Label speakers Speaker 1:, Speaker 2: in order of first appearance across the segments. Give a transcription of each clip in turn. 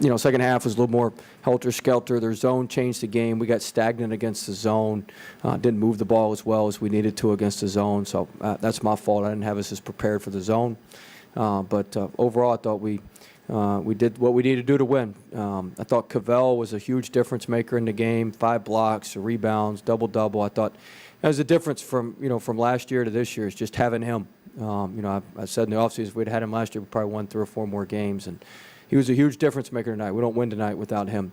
Speaker 1: second half was a little more helter-skelter. Their zone changed the game. We got stagnant against the zone. Didn't move the ball as well as we needed to against the zone. So that's my fault. I didn't have us as prepared for the zone. But overall, I thought we did what we needed to do to win. I thought Cavell was a huge difference maker in the game. 5 blocks, rebounds, double-double. I thought that was a difference from last year to this year. Is just having him. I said in the offseason, if we'd had him last year, we probably won 3 or 4 more games. And he was a huge difference maker tonight. We don't win tonight without him.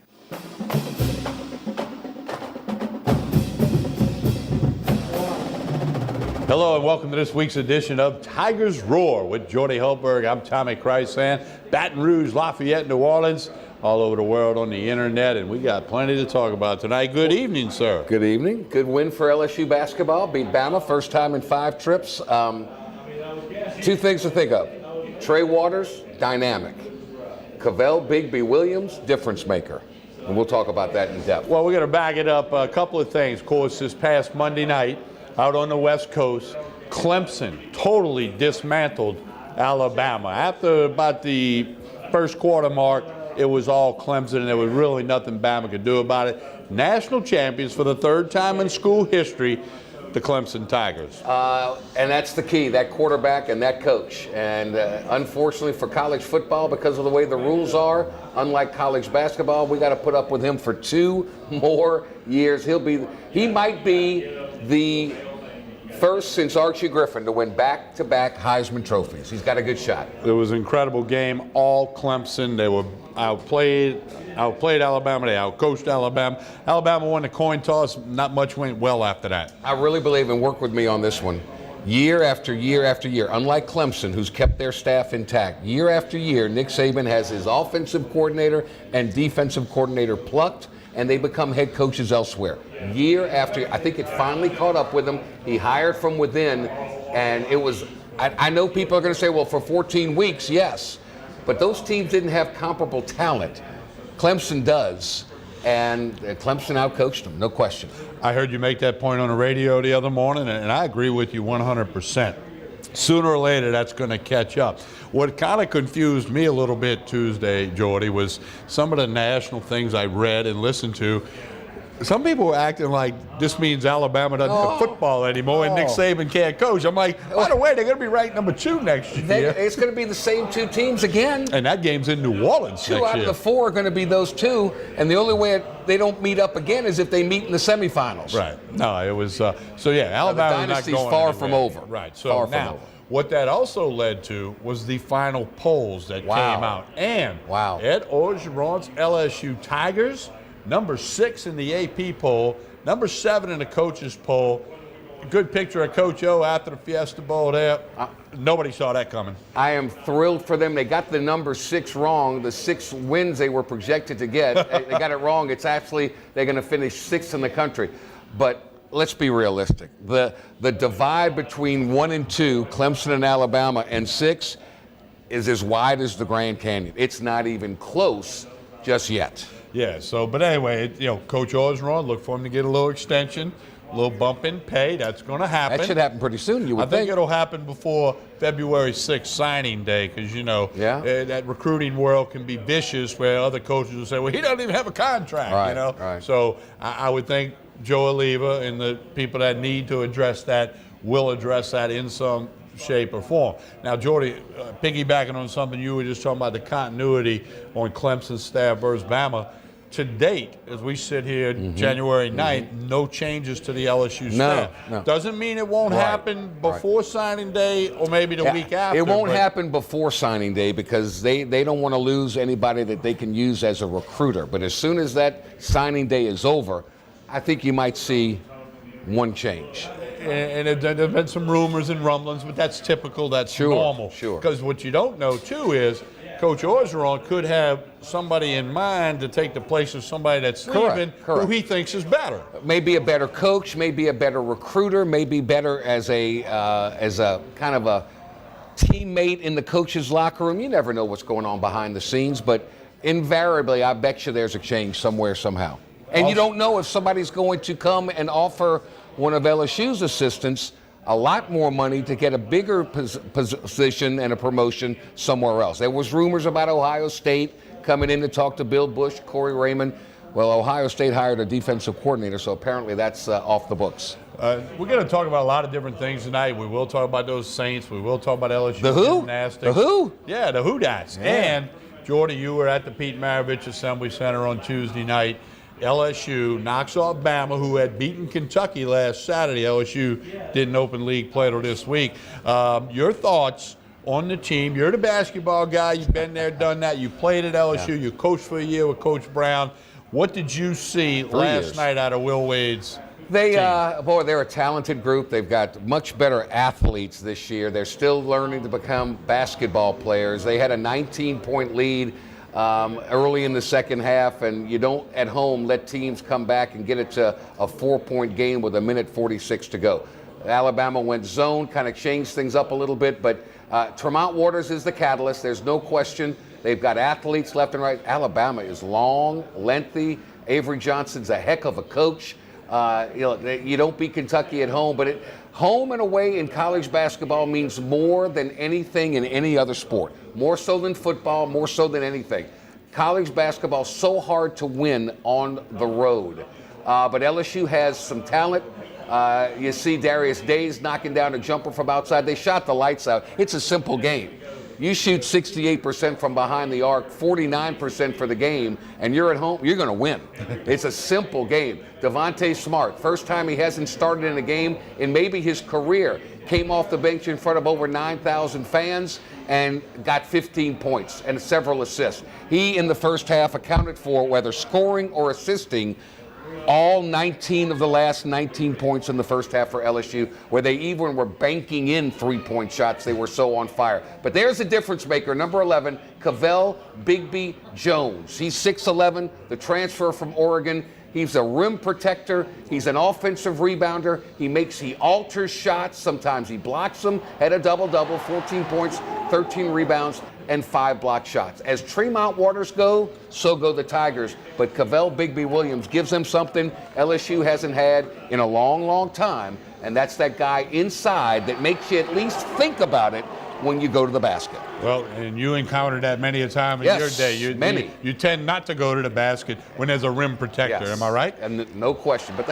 Speaker 2: Hello and welcome to this week's edition of Tigers Roar with Jordy Hultberg. I'm Tommy Chrysan. Baton Rouge, Lafayette, New Orleans, all over the world on the internet, and we got plenty to talk about tonight. Good evening, sir.
Speaker 3: Good evening. Good win for LSU basketball. Beat Bama, first time in 5 trips. 2 things to think of. Trey Waters, dynamic. Cavell Bigby Williams, difference maker. And we'll talk about that in depth.
Speaker 2: Well, we're going to back it up. A couple of things. Of course, this past Monday night, out on the West Coast, Clemson totally dismantled Alabama. After about the first quarter mark, it was all Clemson, and there was really nothing Bama could do about it. National champions for the 3rd time in school history, the Clemson Tigers.
Speaker 3: And that's the key, that quarterback and that coach. And unfortunately for college football, because of the way the rules are, unlike college basketball, we got to put up with him for 2 more years. He might be the first since Archie Griffin to win back-to-back Heisman trophies. He's got a good shot.
Speaker 2: It was an incredible game. All Clemson. They were outplayed Alabama. They outcoached Alabama. Alabama won the coin toss. Not much went well after that.
Speaker 3: I really believe, and work with me on this one, year after year after year, unlike Clemson, who's kept their staff intact, year after year, Nick Saban has his offensive coordinator and defensive coordinator plucked, and they become head coaches elsewhere. Year after year. I think it finally caught up with him. He hired from within, and it was, I know people are going to say, well, for 14 weeks, yes. But those teams didn't have comparable talent. Clemson does, and Clemson outcoached them, no question.
Speaker 2: I heard you make that point on the radio the other morning, and I agree with you 100%. Sooner or later, that's going to catch up. What kind of confused me a little bit Tuesday, Jordy, was some of the national things I read and listened to. Some people were acting like this means Alabama doesn't have football anymore and Nick Saban can't coach. I'm like, by the way, they're going to be ranked number 2 next year.
Speaker 3: It's going to be the same 2 teams again.
Speaker 2: And that game's in New Orleans next year.
Speaker 3: 2 out of the 4 are going to be those 2, and the only way they don't meet up again is if they meet in the semifinals.
Speaker 2: Right. No, it was so yeah. Alabama's not going
Speaker 3: far
Speaker 2: anywhere.
Speaker 3: From over.
Speaker 2: Right. So now, what that also led to was the final polls that came out, and Ed Orgeron's LSU Tigers, number 6 in the AP poll, number 7 in the coaches poll. Good picture of Coach O after the Fiesta Bowl there. Nobody saw that coming.
Speaker 3: I am thrilled for them. They got the number 6 wrong. The 6 wins they were projected to get, they got it wrong. It's actually, they're going to finish 6th in the country. But let's be realistic. The divide between 1 and 2, Clemson and Alabama, and 6 is as wide as the Grand Canyon. It's not even close just yet.
Speaker 2: Yeah, but anyway, Coach Orgeron, look for him to get a little extension, a little bump in pay. That's going to happen.
Speaker 3: That should happen pretty soon, you would think.
Speaker 2: I think it'll happen before February 6th signing day because, that recruiting world can be vicious where other coaches will say, well, he doesn't even have a contract,
Speaker 3: Right.
Speaker 2: So I would think Joe Alleva and the people that need to address that will address that in some shape or form. Now, Jordy, piggybacking on something you were just talking about, the continuity on Clemson's staff versus Bama. To date, as we sit here January 9th, no changes to the LSU staff.
Speaker 3: No.
Speaker 2: Doesn't mean it won't happen before signing day or maybe the week after.
Speaker 3: It won't happen before signing day because they don't want to lose anybody that they can use as a recruiter. But as soon as that signing day is over, I think you might see one change.
Speaker 2: And there have been some rumors and rumblings, but that's typical. That's normal.
Speaker 3: Sure.
Speaker 2: Because what you don't know, too, is Coach Orgeron could have somebody in mind to take the place of somebody that's leaving who he thinks is better.
Speaker 3: Maybe a better coach, maybe a better recruiter, maybe better as a kind of a teammate in the coach's locker room. You never know what's going on behind the scenes, but invariably, I bet you there's a change somewhere, somehow. And you don't know if somebody's going to come and offer one of LSU's assistants a lot more money to get a bigger position and a promotion somewhere else. There was rumors about Ohio State coming in to talk to Bill Bush, Corey Raymond. Well, Ohio State hired a defensive coordinator, so apparently that's off the books.
Speaker 2: We're going to talk about a lot of different things tonight. We will talk about those Saints. We will talk about LSU
Speaker 3: The who?
Speaker 2: gymnastics.
Speaker 3: The who?
Speaker 2: Yeah, the Who-Dats. Yeah. And, Jordy, you were at the Pete Maravich Assembly Center on Tuesday night. LSU knocks off Bama, who had beaten Kentucky last Saturday. LSU didn't open league play till this week. Your thoughts on the team? You're the basketball guy. You've been there, done that. You played at LSU. Yeah. You coached for a year with Coach Brown. What did you see last night out of Will Wade's
Speaker 3: Boy, they're a talented group. They've got much better athletes this year. They're still learning to become basketball players. They had a 19-point lead early in the second half, and you don't at home let teams come back and get it to a 4-point game with 1:46 to go. Alabama went zone, kind of changed things up a little bit, but Tremont Waters is the catalyst. There's no question. They've got athletes left and right. Alabama is long, lengthy. Avery Johnson's a heck of a coach. You don't beat Kentucky at home, but home and away in college basketball means more than anything in any other sport. More so than football, more so than anything. College basketball is so hard to win on the road. But LSU has some talent. You see Darius Days knocking down a jumper from outside. They shot the lights out. It's a simple game. You shoot 68% from behind the arc, 49% for the game, and you're at home, you're going to win. It's a simple game. Devontae Smart, first time he hasn't started in a game in maybe his career, came off the bench in front of over 9,000 fans and got 15 points and several assists. He, in the first half, accounted for, whether scoring or assisting, all 19 of the last 19 points in the first half for LSU, where they even were banking in three-point shots. They were so on fire. But there's a difference maker, number 11, Cavell Bigby Jones. He's 6'11", the transfer from Oregon. He's a rim protector. He's an offensive rebounder. He alters shots. Sometimes he blocks them. Had a double-double, 14 points, 13 rebounds, and 5 block shots. As Tremont Waters go, so go the Tigers. But Cavell Bigby Williams gives them something LSU hasn't had in a long, long time, and that's that guy inside that makes you at least think about it when you go to the basket.
Speaker 2: Well, and you encountered that many a time in your day. You tend not to go to the basket when there's a rim protector. Yes. Am I right?
Speaker 3: And no question. But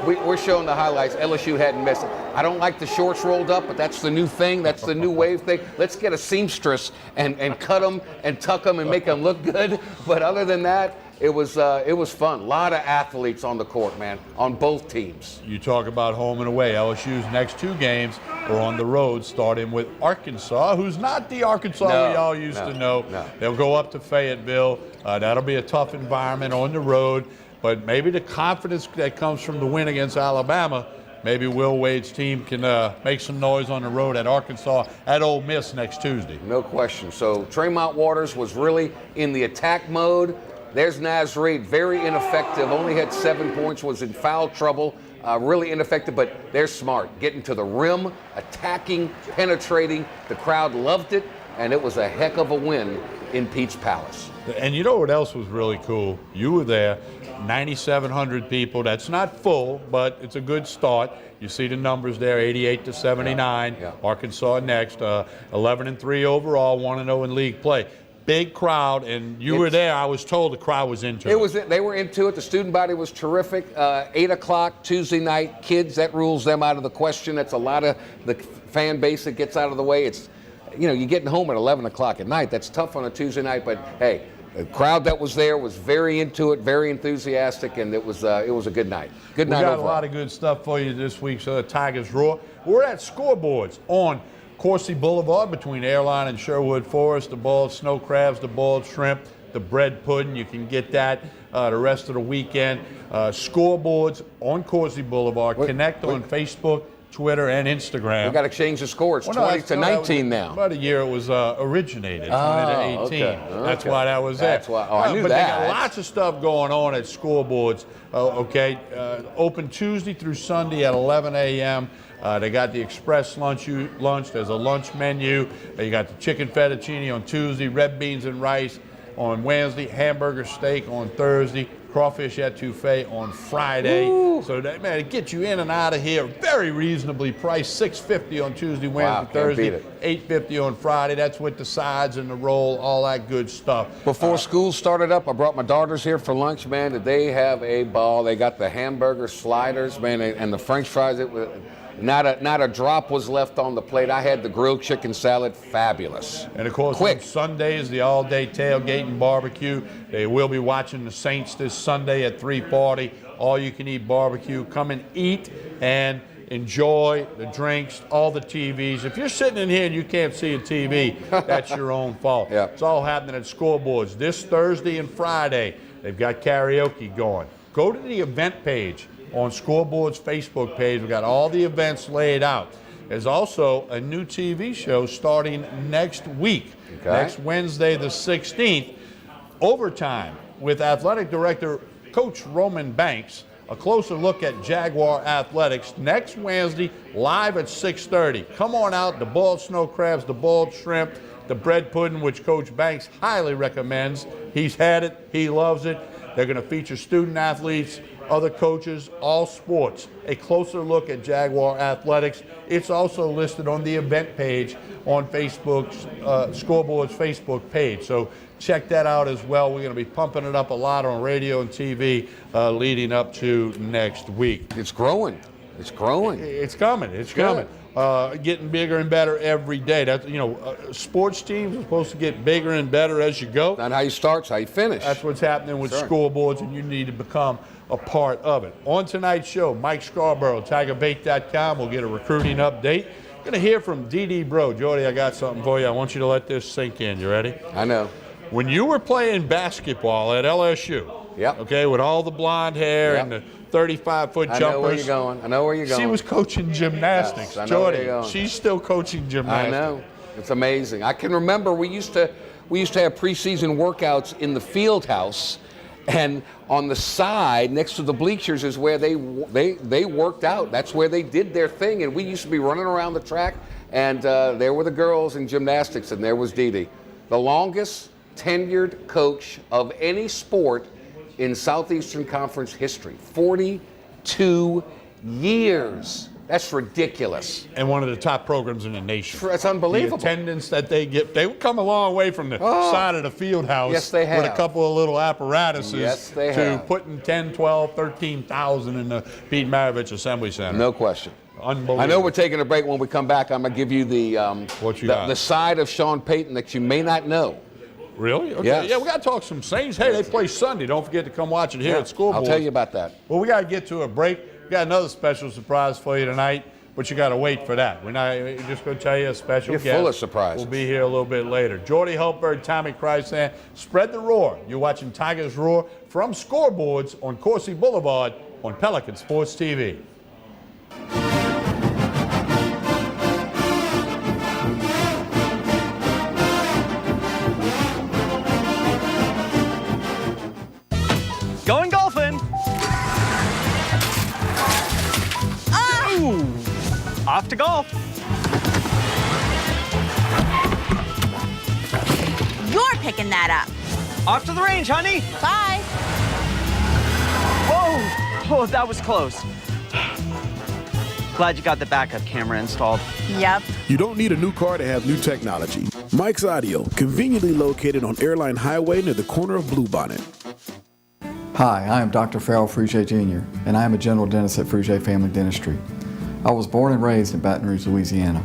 Speaker 3: we're showing the highlights. LSU hadn't missed it. I don't like the shorts rolled up, but that's the new thing. That's the new wave thing. Let's get a seamstress and cut them and tuck them and make them look good. But other than that, it was fun. A lot of athletes on the court, man, on both teams.
Speaker 2: You talk about home and away. LSU's next 2 games are on the road, starting with Arkansas, who's not the Arkansas we all used to know. No. They'll go up to Fayetteville. That'll be a tough environment on the road. But maybe the confidence that comes from the win against Alabama, maybe Will Wade's team can make some noise on the road at Arkansas at Ole Miss next Tuesday.
Speaker 3: No question. So Tremont Waters was really in the attack mode. There's Naz Reid, very ineffective, only had 7 points, was in foul trouble, really ineffective, but they're smart. Getting to the rim, attacking, penetrating. The crowd loved it, and it was a heck of a win in Pete's Palace.
Speaker 2: And you know what else was really cool? You were there, 9,700 people. That's not full, but it's a good start. You see the numbers there, 88-79. Yeah. Arkansas next, 11-3 overall, 1-0 in league play. Big crowd, and you were there. I was told the crowd was into it.
Speaker 3: They were into it. The student body was terrific. 8 o'clock Tuesday night. Kids, that rules them out of the question. That's a lot of the fan base that gets out of the way. It's, you're getting home at 11 o'clock at night. That's tough on a Tuesday night, but hey, the crowd that was there was very into it, very enthusiastic, and it was a good night. Good night overall.
Speaker 2: We got a lot of good stuff for you this week. So the Tigers Roar. We're at Scoreboards on Coursey Boulevard between Airline and Sherwood Forest. The boiled snow crabs, the boiled shrimp, the bread pudding. You can get that the rest of the weekend. Scoreboards on Coursey Boulevard. Connect on Facebook, Twitter, and Instagram.
Speaker 3: We got to change the score. It's 20-19 now.
Speaker 2: About a year it was originated, 20-18. Okay. That's why that was
Speaker 3: That's why. I knew
Speaker 2: but
Speaker 3: that.
Speaker 2: They got lots of stuff going on at Scoreboards. Open Tuesday through Sunday at 11 a.m. They got the express lunch. There's a lunch menu. You got the chicken fettuccine on Tuesday, red beans and rice on Wednesday, hamburger steak on Thursday, crawfish etouffee on Friday.
Speaker 3: Ooh.
Speaker 2: So that, man, it gets you in and out of here very reasonably priced. $6.50 on Tuesday, Wednesday,
Speaker 3: Wow, can't
Speaker 2: Thursday.
Speaker 3: beat it.
Speaker 2: $8.50 on Friday. That's with the sides and the roll, all that good stuff.
Speaker 3: Before school started up, I brought my daughters here for lunch, man. Did they have a ball? They got the hamburger sliders, man, and the French fries. It was not a drop was left on the plate. I had the grilled chicken salad, fabulous.
Speaker 2: And of course,
Speaker 3: Quick.
Speaker 2: on Sundays, the all-day tailgate and barbecue. They will be watching the Saints this Sunday at 3:40. All-you-can-eat barbecue. Come and eat and enjoy the drinks, all the TVs. If you're sitting in here and you can't see a TV, that's your own fault.
Speaker 3: Yeah.
Speaker 2: It's all happening at Scoreboards this Thursday and Friday. They've got karaoke going. Go to the event page on Scoreboard's Facebook page. We've got all the events laid out. There's also a new TV show starting next week,
Speaker 3: Okay.
Speaker 2: next Wednesday the 16th, Overtime, with Athletic Director Coach Roman Banks. A closer look at Jaguar Athletics next Wednesday, live at 6:30. Come on out, the boiled snow crabs, the boiled shrimp, the bread pudding, which Coach Banks highly recommends. He's had it, he loves it. They're going to feature student athletes, other coaches, all sports. A closer look at Jaguar Athletics. It's also listed on the event page on Facebook's Scoreboard's Facebook page. So check that out as well. We're going to be pumping it up a lot on radio and TV leading up to next week.
Speaker 3: It's growing. It's growing.
Speaker 2: It's coming. It's
Speaker 3: Good.
Speaker 2: coming. Getting bigger and better every day. That's, sports teams are supposed to get bigger and better as you go.
Speaker 3: Not how you start, it's how you finish.
Speaker 2: That's what's happening with
Speaker 3: Sure.
Speaker 2: Scoreboards, and you need to become a part of it. On tonight's show, Mike Scarborough, TigerBait.com. We'll get a recruiting update. Going to hear from D.D. Bro. Jordy, I got something for you. I want you to let this sink in. You ready?
Speaker 3: I know.
Speaker 2: When you were playing basketball at LSU,
Speaker 3: Yep.
Speaker 2: okay, with all the blonde hair
Speaker 3: Yep.
Speaker 2: and the 35-foot
Speaker 3: I
Speaker 2: jumpers.
Speaker 3: know where you're going. I know where you're going.
Speaker 2: She was coaching gymnastics.
Speaker 3: Yes, I know where
Speaker 2: Jordy,
Speaker 3: you're going.
Speaker 2: she's still coaching
Speaker 3: I
Speaker 2: gymnastics.
Speaker 3: know. It's amazing. I can remember we used to have preseason workouts in the field house, and on the side next to the bleachers is where they worked out. That's where they did their thing, and we used to be running around the track, and there were the girls in gymnastics, and there was Dee Dee, the longest tenured coach of any sport in Southeastern Conference history. 42 years. That's ridiculous.
Speaker 2: And one of the top programs in the nation.
Speaker 3: That's unbelievable.
Speaker 2: The attendance that they get, they would come a long way from the side of the field house.
Speaker 3: Yes, they have.
Speaker 2: With a couple of little apparatuses
Speaker 3: Yes, they
Speaker 2: to
Speaker 3: have.
Speaker 2: putting 10, 12, 13,000 in the Pete Maravich Assembly Center.
Speaker 3: No question.
Speaker 2: Unbelievable.
Speaker 3: I know we're taking a break. When we come back, I'm going to give you the
Speaker 2: What you got?
Speaker 3: the side of Sean Payton that you may not know.
Speaker 2: Really? Okay.
Speaker 3: Yes.
Speaker 2: Yeah, we got to talk some Saints. Hey, they play Sunday. Don't forget to come watch it here at Scoreboard.
Speaker 3: I'll tell you about that.
Speaker 2: Well, we got to get to a break. We got another special surprise for you tonight, but you got to wait for that. We're just going to tell you a special
Speaker 3: You're
Speaker 2: guest.
Speaker 3: full of surprises.
Speaker 2: We'll be here a little bit later. Jordy Hultberg, Tommy Krysan, spread the roar. You're watching Tigers Roar from Scoreboards on Coursey Boulevard on Pelican Sports TV.
Speaker 4: Going golfing. Ooh. Off to golf.
Speaker 5: You're picking that up.
Speaker 4: Off to the range, honey.
Speaker 5: Bye.
Speaker 4: Whoa. Oh, that was close. Glad you got the backup camera installed.
Speaker 5: Yep.
Speaker 6: You don't need a new car to have new technology. Mike's Audio, conveniently located on Airline Highway near the corner of Bluebonnet.
Speaker 7: Hi, I am Dr. Farrell Frugier Jr., and I am a general dentist at Frugier Family Dentistry. I was born and raised in Baton Rouge, Louisiana.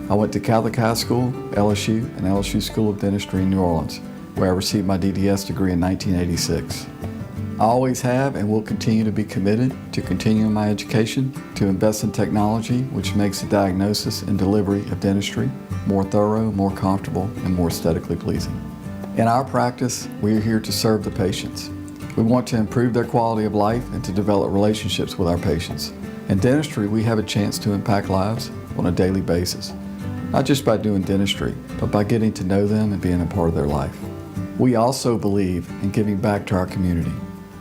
Speaker 7: I went to Catholic High School, LSU, and LSU School of Dentistry in New Orleans, where I received my DDS degree in 1986. I always have and will continue to be committed to continuing my education, to invest in technology which makes the diagnosis and delivery of dentistry more thorough, more comfortable, and more aesthetically pleasing. In our practice, we are here to serve the patients. We want to improve their quality of life and to develop relationships with our patients. In dentistry, we have a chance to impact lives on a daily basis, not just by doing dentistry, but by getting to know them and being a part of their life. We also believe in giving back to our community.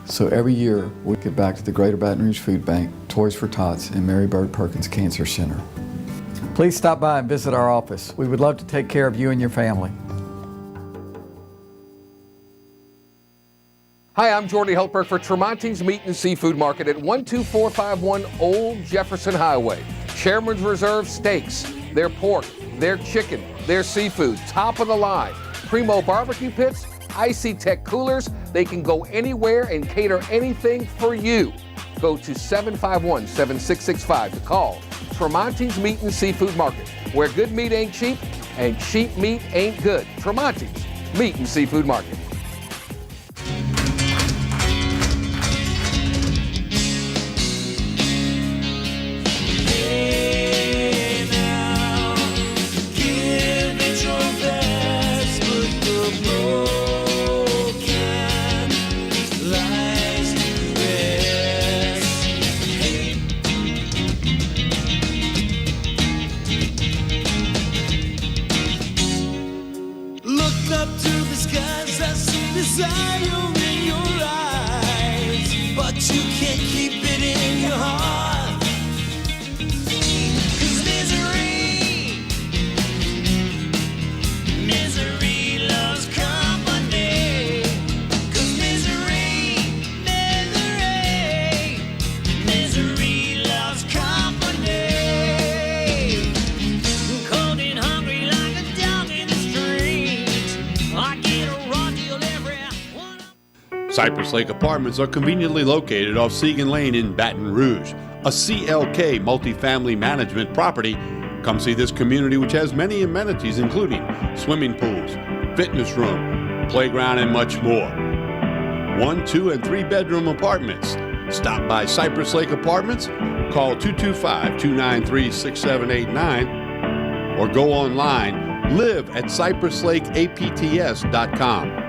Speaker 7: So every year, we give back to the Greater Baton Rouge Food Bank, Toys for Tots, and Mary Bird Perkins Cancer Center. Please stop by and visit our office. We would love to take care of you and your family.
Speaker 3: Hi, I'm Jordy Helper for Tremonti's Meat and Seafood Market at 12451 Old Jefferson Highway. Chairman's Reserve steaks, their pork, their chicken, their seafood, top of the line. Primo barbecue pits, Icy Tech coolers. They can go anywhere and cater anything for you. Go to 751-7665 to call Tremonti's Meat and Seafood Market, where good meat ain't cheap and cheap meat ain't good. Tremonti's Meat and Seafood Market.
Speaker 8: Desire in your eyes, but you can't keep it in your heart. 'Cause misery loves company. 'Cause misery loves company. Cold and hungry like a dog in the street. I get a raw deal every.
Speaker 2: Cypress Lake Apartments are conveniently located off Segan Lane in Baton Rouge, a CLK multifamily management property. Come see this community, which has many amenities including swimming pools, fitness room, playground, and much more. 1, 2, and 3 bedroom apartments. Stop by Cypress Lake Apartments, call 225-293-6789, or go online, live at cypresslakeapts.com.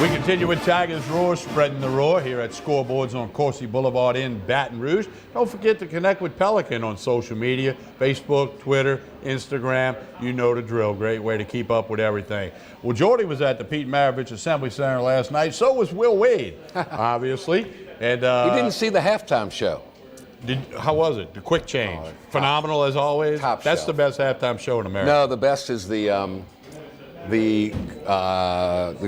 Speaker 2: We continue with Tigers Roar, spreading the roar here at Scoreboards on Coursey Boulevard in Baton Rouge. Don't forget to connect with Pelican on social media, Facebook, Twitter, Instagram. You know the drill. Great way to keep up with everything. Well, Jordy was at the Pete Maravich Assembly Center last night. So was Will Wade, obviously. And
Speaker 3: You didn't see the halftime show.
Speaker 2: how was it? The quick change. Phenomenal as always.
Speaker 3: Top
Speaker 2: That's
Speaker 3: shelf.
Speaker 2: the best halftime show in America.
Speaker 3: No, the best is the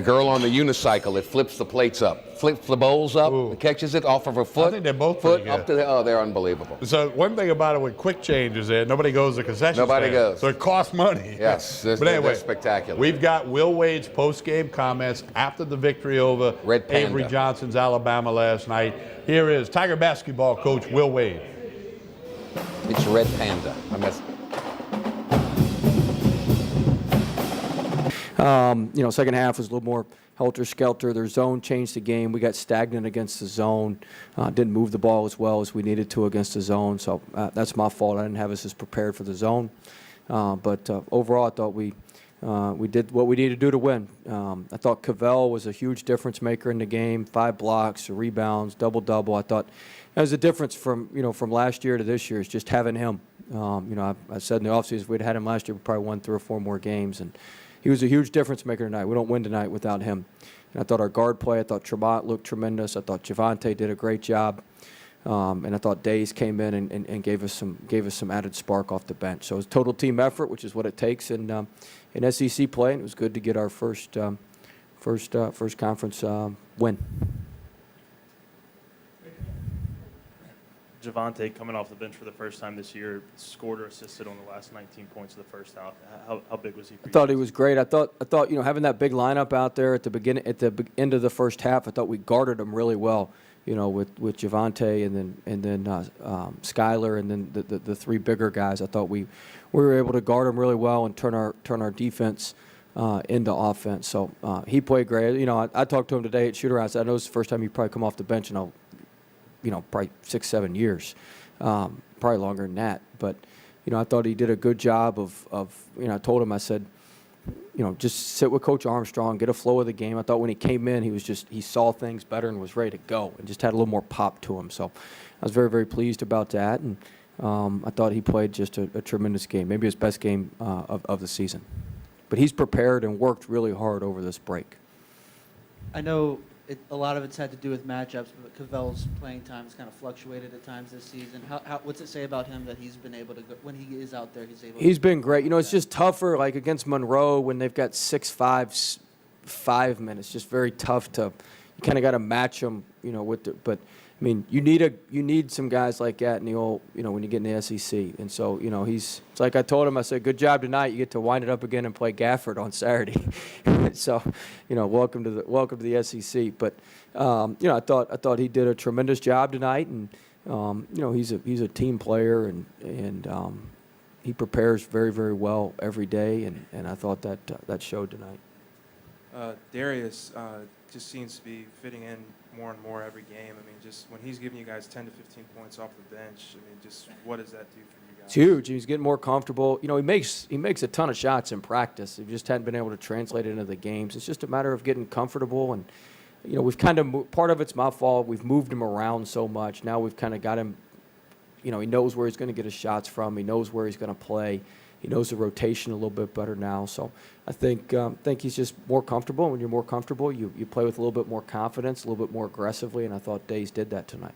Speaker 3: girl on the unicycle that flips the plates up, flips the bowls up, and catches it off of her foot.
Speaker 2: I think they're both
Speaker 3: foot
Speaker 2: pretty
Speaker 3: up
Speaker 2: good.
Speaker 3: to the. Oh, they're unbelievable.
Speaker 2: So one thing about it with quick change is that nobody goes to concession
Speaker 3: Nobody
Speaker 2: stand.
Speaker 3: goes.
Speaker 2: So it costs money.
Speaker 3: Yes,
Speaker 2: But
Speaker 3: they're
Speaker 2: anyway,
Speaker 3: spectacular.
Speaker 2: We've got Will Wade's post-game comments after the victory over
Speaker 3: Red Panda.
Speaker 2: Avery Johnson's Alabama last night. Here is Tiger basketball coach Will Wade.
Speaker 3: It's Red Panda.
Speaker 1: Second half was a little more helter-skelter. Their zone changed the game. We got stagnant against the zone. Didn't move the ball as well as we needed to against the zone. So that's my fault. I didn't have us as prepared for the zone. But overall, I thought we did what we needed to do to win. I thought Cavell was a huge difference maker in the game. 5 blocks, rebounds, double-double. I thought that was a difference from last year to this year is just having him. I said in the offseason if we'd had him last year, we probably won 3 or 4 more games. And he was a huge difference maker tonight. We don't win tonight without him. And I thought our guard play, I thought Tremont looked tremendous. I thought Javante did a great job. And I thought Days came in and gave us some added spark off the bench. So it was total team effort, which is what it takes in SEC play. And it was good to get our first conference win.
Speaker 9: Javante coming off the bench for the first time this year, scored or assisted on the last 19 points of the first half. How big was he for you?
Speaker 1: I thought he was great. I thought having that big lineup out there at the end of the first half, I thought we guarded him really well. With Javante and then Skyler and then the 3 bigger guys. I thought we were able to guard him really well and turn our defense into offense. So he played great. I talked to him today at shoot-around. I said, I know it's the first time you probably come off the bench in probably 6-7 years, probably longer than that. But I thought he did a good job of I told him, I said, just sit with Coach Armstrong, get a flow of the game. I thought when he came in, he saw things better and was ready to go and just had a little more pop to him. So I was very, very pleased about that. And I thought he played just a tremendous game, maybe his best game of the season. But he's prepared and worked really hard over this break.
Speaker 10: I know a lot of it's had to do with matchups, but Cavell's playing time has kind of fluctuated at times this season. What's it say about him that he's been able to go, when he is out there, he's able?
Speaker 1: He's been great. You know, it's just tougher, like against Monroe when they've got 6'5", 5 minutes. Just very tough to. You kind of got to match them, you know, with the. But I mean, you need some guys like that in the old, you know, when you get in the SEC. And so, you know, it's like I told him. I said, good job tonight. You get to wind it up again and play Gafford on Saturday. So, you know, welcome to the SEC. But you know, I thought he did a tremendous job tonight, and you know, he's a team player, and he prepares very, very well every day, and I thought that showed tonight.
Speaker 11: Darius just seems to be fitting in more and more every game. I mean, just when he's giving you guys 10 to 15 points off the bench, I mean, just what does that do for you guys?
Speaker 1: It's huge. He's getting more comfortable. You know, he makes a ton of shots in practice. He just hadn't been able to translate it into the games. It's just a matter of getting comfortable, and you know, we've kind of part of it's my fault. We've moved him around so much. Now we've kind of got him. You know, he knows where he's going to get his shots from. He knows where he's going to play. He knows the rotation a little bit better now. So I think he's just more comfortable. When you're more comfortable, you play with a little bit more confidence, a little bit more aggressively, and I thought Days did that tonight.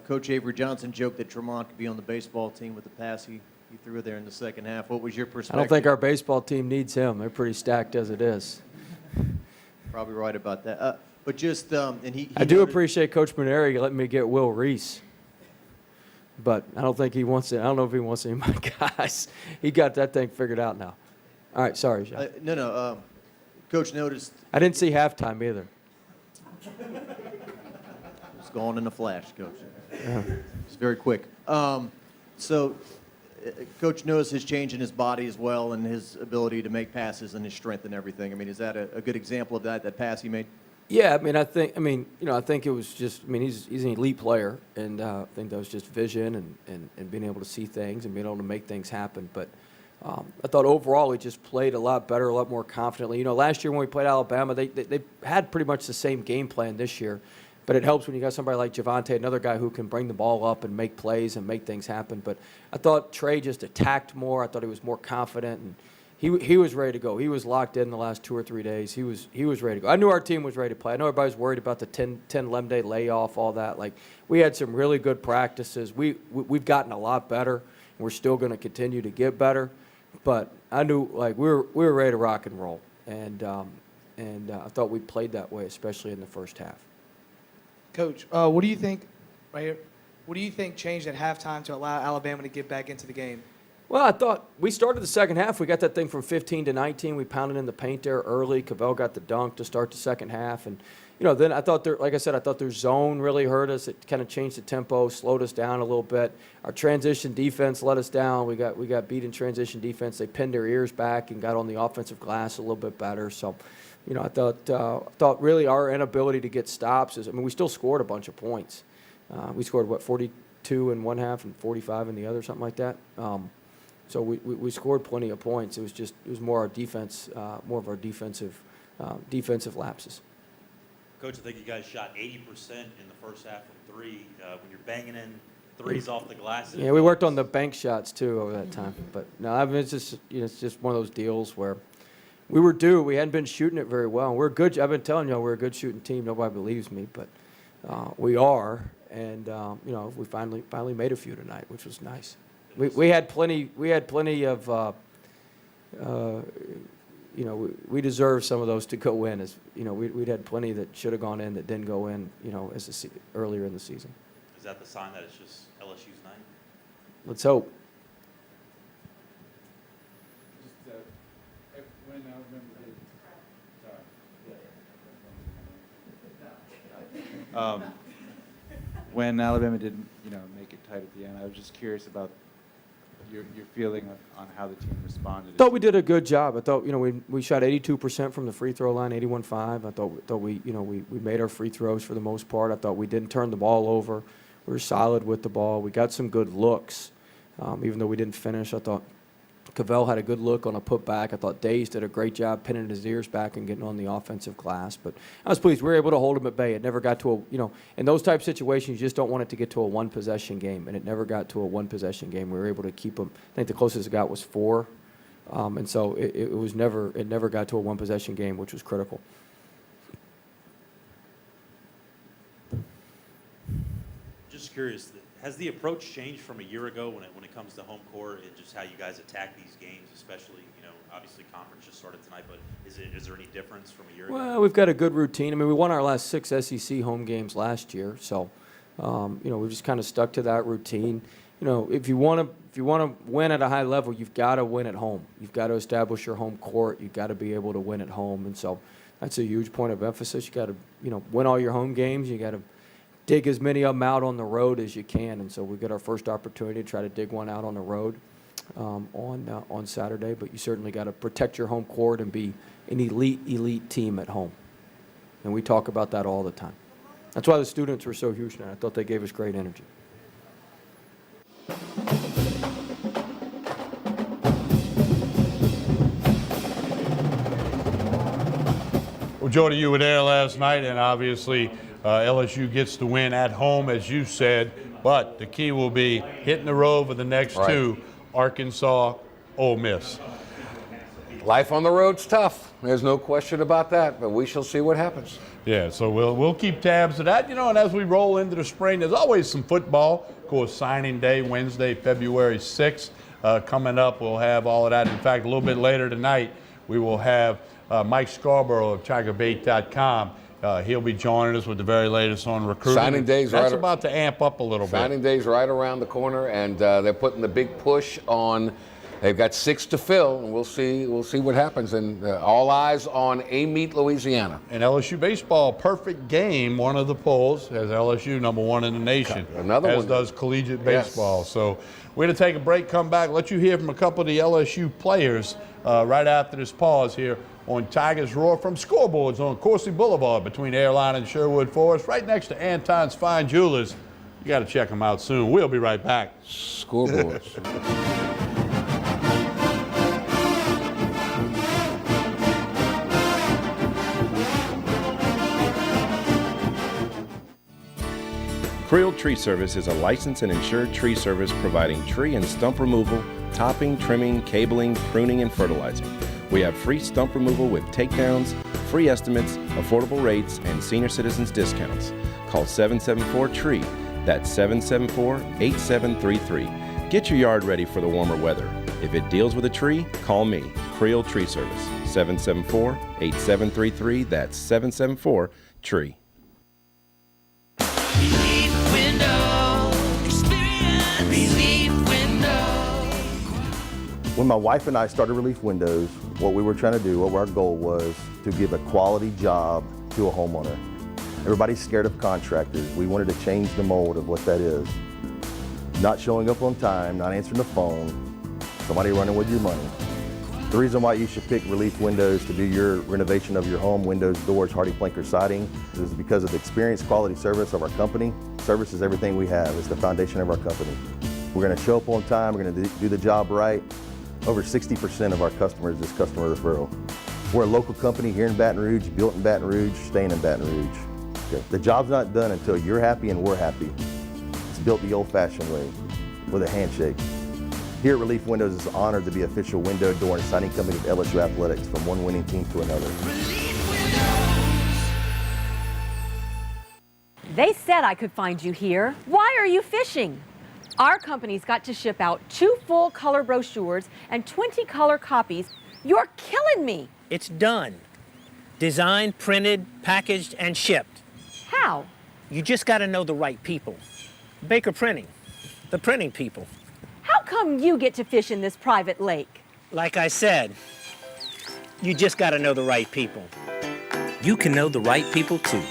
Speaker 12: Coach Avery Johnson joked that Tremont could be on the baseball team with the pass he threw there in the second half. What was your perspective?
Speaker 1: I don't think our baseball team needs him. They're pretty stacked as it is.
Speaker 12: Probably right about that. But just and he
Speaker 1: I do appreciate Coach Maneri letting me get Will Reese. But I don't think he wants it. I don't know if he wants any of my guys. He got that thing figured out now. All right, sorry, John.
Speaker 12: No. Coach noticed.
Speaker 1: I didn't see halftime either.
Speaker 12: It's gone in a flash, Coach. It's very quick. So, Coach noticed his change in his body as well, and his ability to make passes and his strength and everything. I mean, is that a good example of that pass he made?
Speaker 1: Yeah, I think it was just, he's an elite player, and I think that was just vision and being able to see things and being able to make things happen. But I thought overall he just played a lot better, a lot more confidently. You know, last year when we played Alabama, they had pretty much the same game plan this year, but it helps when you got somebody like Javonte, another guy who can bring the ball up and make plays and make things happen. But I thought Trey just attacked more. I thought he was more confident, and he was ready to go. He was locked in the last 2 or 3 days. He was ready to go. I knew our team was ready to play. I know everybody was worried about the 10-11 day layoff, all that. Like, we had some really good practices. We've gotten a lot better, and we're still going to continue to get better. But I knew, like, we were ready to rock and roll, and I thought we played that way, especially in the first half.
Speaker 13: Coach, what do you think right here? What do you think changed at halftime to allow Alabama to get back into the game?
Speaker 1: Well, I thought we started the second half. We got that thing from 15 to 19. We pounded in the paint there early. Cavell got the dunk to start the second half. And, you know, then I thought, like I said, I thought their zone really hurt us. It kind of changed the tempo, slowed us down a little bit. Our transition defense let us down. We got beat in transition defense. They pinned their ears back and got on the offensive glass a little bit better. So, you know, I thought really our inability to get stops is, we still scored a bunch of points. We scored, 42 in one half and 45 in the other, something like that. So we scored plenty of points. It was more our defense, more of our defensive lapses.
Speaker 14: Coach, I think you guys shot 80% in the first half from three. When you're banging in threes off the glass.
Speaker 1: Yeah, we worked on the bank shots too over that time. But no, it's just one of those deals where we were due. We hadn't been shooting it very well. We're good. I've been telling y'all we're a good shooting team. Nobody believes me, but we are. And you know, we finally made a few tonight, which was nice. We had plenty of, you know, we deserve some of those to go in. As you know, we'd had plenty that should have gone in that didn't go in, you know, earlier in the season.
Speaker 14: Is that the sign that it's just LSU's night?
Speaker 1: Let's hope.
Speaker 15: When Alabama didn't, make it tight at the end, I was just curious about your feeling on how the team responded.
Speaker 1: I thought we did a good job. I thought, we shot 82% from the free throw line, 81.5. I thought we made our free throws for the most part. I thought we didn't turn the ball over. We were solid with the ball. We got some good looks, even though we didn't finish. I thought Cavell had a good look on a putback. I thought Days did a great job pinning his ears back and getting on the offensive glass. But I was pleased. We were able to hold him at bay. It never got to in those type of situations, you just don't want it to get to a one-possession game, and it never got to a one-possession game. We were able to keep them. I think the closest it got was 4, and so it never got to a one-possession game, which was critical.
Speaker 14: just curious, has the approach changed from a year ago when it comes to home court and just how you guys attack these games, especially, obviously conference just started tonight, but is there any difference from a year ago?
Speaker 1: Well, we've got a good routine. I mean, we won our last 6 SEC home games last year, so we've just kind of stuck to that routine. If you want to win at a high level, you've got to win at home. You've got to establish your home court. You've got to be able to win at home, and so that's a huge point of emphasis. You got to win all your home games. You got to dig as many of them out on the road as you can, and so we got our first opportunity to try to dig one out on the road on Saturday. But you certainly got to protect your home court and be an elite team at home, and we talk about that all the time. That's why the students were so huge tonight. I thought they gave us great energy.
Speaker 2: Well, Jody, you were there last night, and obviously LSU gets the win at home, as you said, but the key will be hitting the road for the next two, Arkansas, Ole Miss.
Speaker 3: Life on the road's tough. There's no question about that, but we shall see what happens.
Speaker 2: Yeah, so we'll keep tabs of that, and as we roll into the spring, there's always some football. Of course, signing day, Wednesday, February 6th, coming up. We'll have all of that. In fact, a little bit later tonight, we will have Mike Scarborough of TigerBait.com. He'll be joining us with the very latest on recruiting.
Speaker 3: Signing days
Speaker 2: That's about to amp up a little bit.
Speaker 3: Signing days right around the corner, and they're putting the big push on. They've got 6 to fill, and we'll see what happens. And all eyes on Amite, Louisiana.
Speaker 2: And LSU baseball, perfect game. One of the polls has LSU #1 in the nation.
Speaker 3: Another
Speaker 2: as
Speaker 3: one
Speaker 2: does collegiate baseball. So we're going to take a break, come back, let you hear from a couple of the LSU players right after this pause here on Tigers Roar from Scoreboards on Coursey Boulevard between Airline and Sherwood Forest, right next to Anton's Fine Jewelers. You got to check them out soon. We'll be right back.
Speaker 3: Scoreboards.
Speaker 16: Creel Tree Service is a licensed and insured tree service providing tree and stump removal, topping, trimming, cabling, pruning, and fertilizing. We have free stump removal with takedowns, free estimates, affordable rates, and senior citizens discounts. Call 774-TREE. That's 774-8733. Get your yard ready for the warmer weather. If it deals with a tree, call me, Creel Tree Service. 774-8733. That's 774-TREE.
Speaker 17: When my wife and I started Relief Windows, what we were trying to do, what our goal was to give a quality job to a homeowner. Everybody's scared of contractors. We wanted to change the mold of what that is. Not showing up on time, not answering the phone, somebody running with your money. The reason why you should pick Relief Windows to do your renovation of your home, windows, doors, hardy plank, or siding, is because of the experience, quality service of our company. Service is everything we have. It's the foundation of our company. We're going to show up on time. We're going to do the job right. Over 60% of our customers is customer referral. We're a local company here in Baton Rouge, built in Baton Rouge, staying in Baton Rouge. Okay. The job's not done until you're happy and we're happy. It's built the old-fashioned way, with a handshake. Here at Relief Windows is honored to be official window, door, and siding company of LSU Athletics, from one winning team to another.
Speaker 18: They said I could find you here. Why are you fishing? Our company's got to ship out 2 full color brochures and 20 color copies. You're killing me.
Speaker 19: It's done. Designed, printed, packaged, and shipped.
Speaker 18: How?
Speaker 19: You just got to know the right people. Baker Printing, the printing people.
Speaker 18: How come you get to fish in this private lake?
Speaker 19: Like I said, you just got to know the right people. You can know the right people too.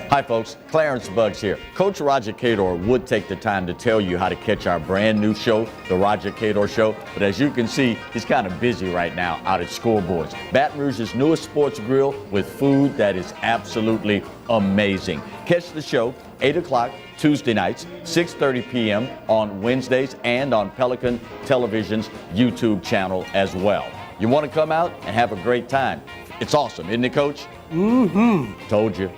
Speaker 20: Hi folks, Clarence Buggs here. Coach Roger Cador would take the time to tell you how to catch our brand new show, The Roger Cador Show, but as you can see, he's kind of busy right now out at Scoreboards, Baton Rouge's newest sports grill with food that is absolutely amazing. Catch the show 8 o'clock Tuesday nights, 6:30 p.m. on Wednesdays, and on Pelican Television's YouTube channel as well. You want to come out and have a great time. It's awesome, isn't it, Coach? Mm-hmm. Told you.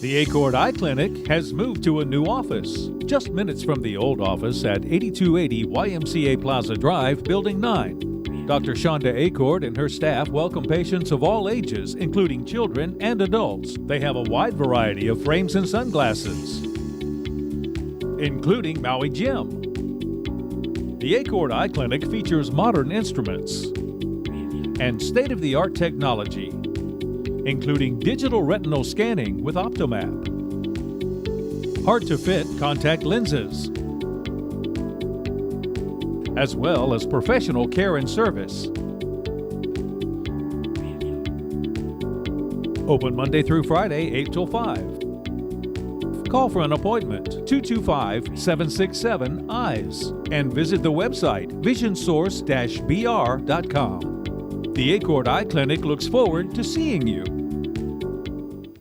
Speaker 21: The Acord Eye Clinic has moved to a new office, just minutes from the old office at 8280 YMCA Plaza Drive, Building 9. Dr. Shonda Acord and her staff welcome patients of all ages, including children and adults. They have a wide variety of frames and sunglasses, including Maui Jim. The Acord Eye Clinic features modern instruments and state-of-the-art technology, including digital retinal scanning with Optomap, hard-to-fit contact lenses, as well as professional care and service. Open Monday through Friday, 8 till 5. Call for an appointment, 225-767-EYES, and visit the website visionsource-br.com. The Acord Eye Clinic looks forward to seeing you.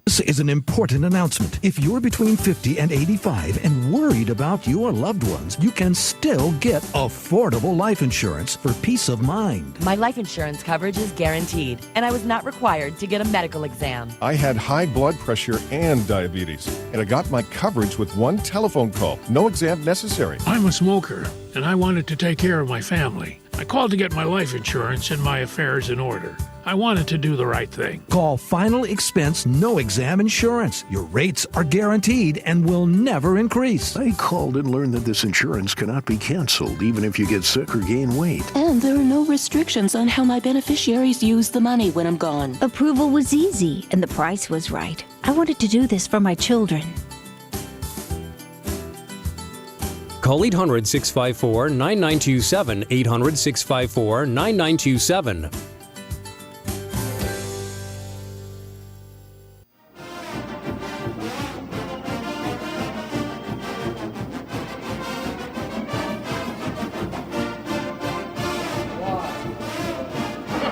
Speaker 4: This is an important announcement. If you're between 50 and 85 and worried about your loved ones, you can still get affordable life insurance for peace of mind.
Speaker 22: My life insurance coverage is guaranteed, and I was not required to get a medical exam.
Speaker 23: I had high blood pressure and diabetes, and I got my coverage with one telephone call. No exam necessary.
Speaker 24: I'm a smoker, and I wanted to take care of my family. I called to get my life insurance and my affairs in order. I wanted to do the right thing.
Speaker 4: Call Final Expense No Exam Insurance. Your rates are guaranteed and will never increase.
Speaker 25: I called and learned that this insurance cannot be canceled even if you get sick or gain weight.
Speaker 26: And there are no restrictions on how my beneficiaries use the money when I'm gone.
Speaker 27: Approval was easy and the price was right. I wanted to do this for my children.
Speaker 28: Call 800-654-9927, 800-654-9927.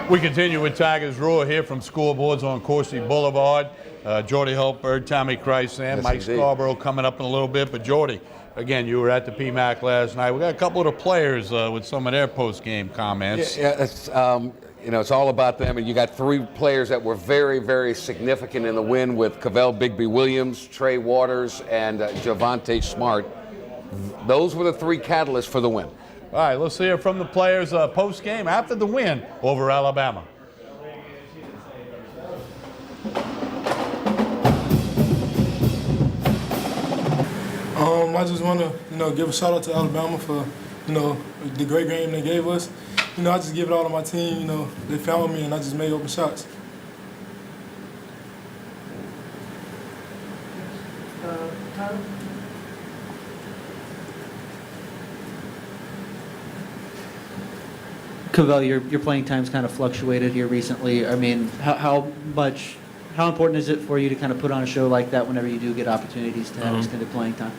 Speaker 2: We continue with Tigers Roar here from Scoreboards on Coursey Boulevard. Jordy Hultberg, Tommy Christ, and
Speaker 3: Yes,
Speaker 2: Mike
Speaker 3: indeed.
Speaker 2: Scarborough coming up in a little bit. But Jordy, again, you were at the PMAC last night. We got a couple of the players with some of their post-game comments.
Speaker 3: Yeah, it's, you know, it's all about them. And you got three players that were very, very significant in the win with Cavell Bigby Williams, Trey Waters, and Javonte Smart. Those were the three catalysts for the win.
Speaker 2: All right, let's hear from the players post-game after the win over Alabama.
Speaker 29: I just want to, give a shout out to Alabama for, the great game they gave us. I just give it all to my team. They found me and I just made open shots.
Speaker 10: Cavell, your playing time's kind of fluctuated here recently. I mean, how important is it for you to kind of put on a show like that whenever you do get opportunities to have extended playing time?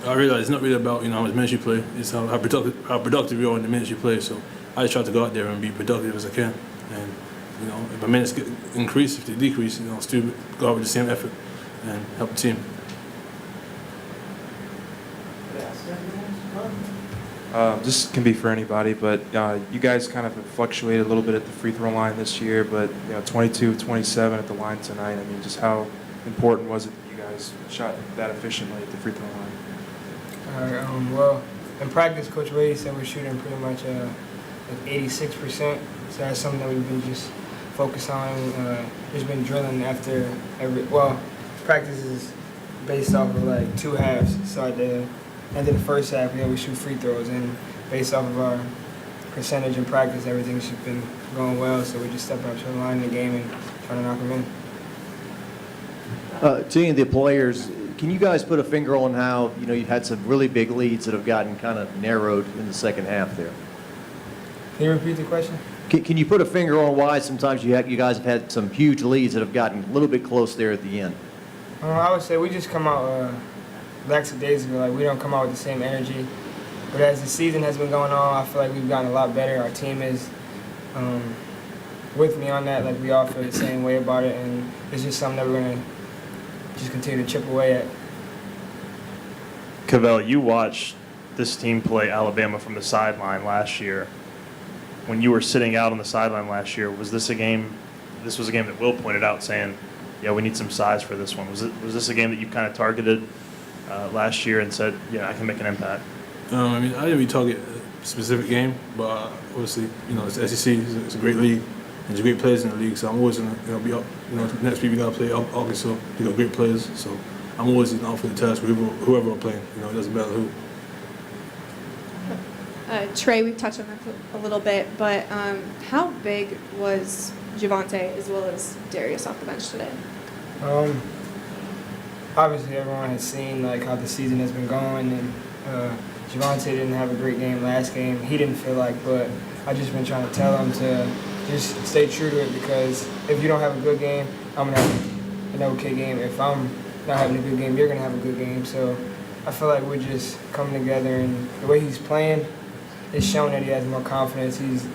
Speaker 30: I realize it's not really about how much minutes you play. It's how productive you are in the minutes you play. So I just try to go out there and be productive as I can. And if my minutes increase, if they decrease, I'll still go out with the same effort and help the team.
Speaker 11: This can be for anybody, but you guys kind of have fluctuated a little bit at the free throw line this year, but 22, 27 at the line tonight. I mean, just how important was it that you guys shot that efficiently at the free throw line?
Speaker 31: Well, in practice, Coach Wade said we're shooting pretty much like 86%. So that's something that we've been just focused on. Just been drilling after practice is based off of like 2 halves. So at the end of the first half, we shoot free throws, and based off of our percentage in practice, everything's just been going well. So we just step up to the line in the game and try to knock them in.
Speaker 12: Seeing the players, can you guys put a finger on how you've had some really big leads that have gotten kind of narrowed in the second half there?
Speaker 31: Can you repeat the question?
Speaker 12: Can you put a finger on why sometimes you guys have had some huge leads that have gotten a little bit close there at the end?
Speaker 31: I would say we just come out lackadaisical. Like we don't come out with the same energy. But as the season has been going on, I feel like we've gotten a lot better. Our team is with me on that. Like we all feel the same way about it, and it's just something that we're gonna just continue to chip away at.
Speaker 9: Cavell, you watched this team play Alabama from the sideline last year. When you were sitting out on the sideline last year, was this a game? This was a game that Will pointed out, saying, "Yeah, we need some size for this one." Was this a game that you kind of targeted last year and said, "Yeah, I can make an impact"?
Speaker 30: I mean, I didn't really target specific game, but obviously, it's the SEC. It's a great league. And there's great players in the league, so I'm always gonna be up. Next week we gotta play Arkansas. We got great players, so I'm always out for the task with whoever we're playing. It doesn't matter who.
Speaker 1: Trey, we've touched on that a little bit, but how big was Javonte as well as Darius off the bench today?
Speaker 31: Obviously, everyone has seen how the season has been going, and Javonte didn't have a great game last game. He didn't feel like, but I just been trying to tell him to just stay true to it, because if you don't have a good game, I'm gonna have an okay game. If I'm not having a good game, you're gonna have a good game. So I feel like we're just coming together, and the way he's playing, it's showing that he has more confidence. He's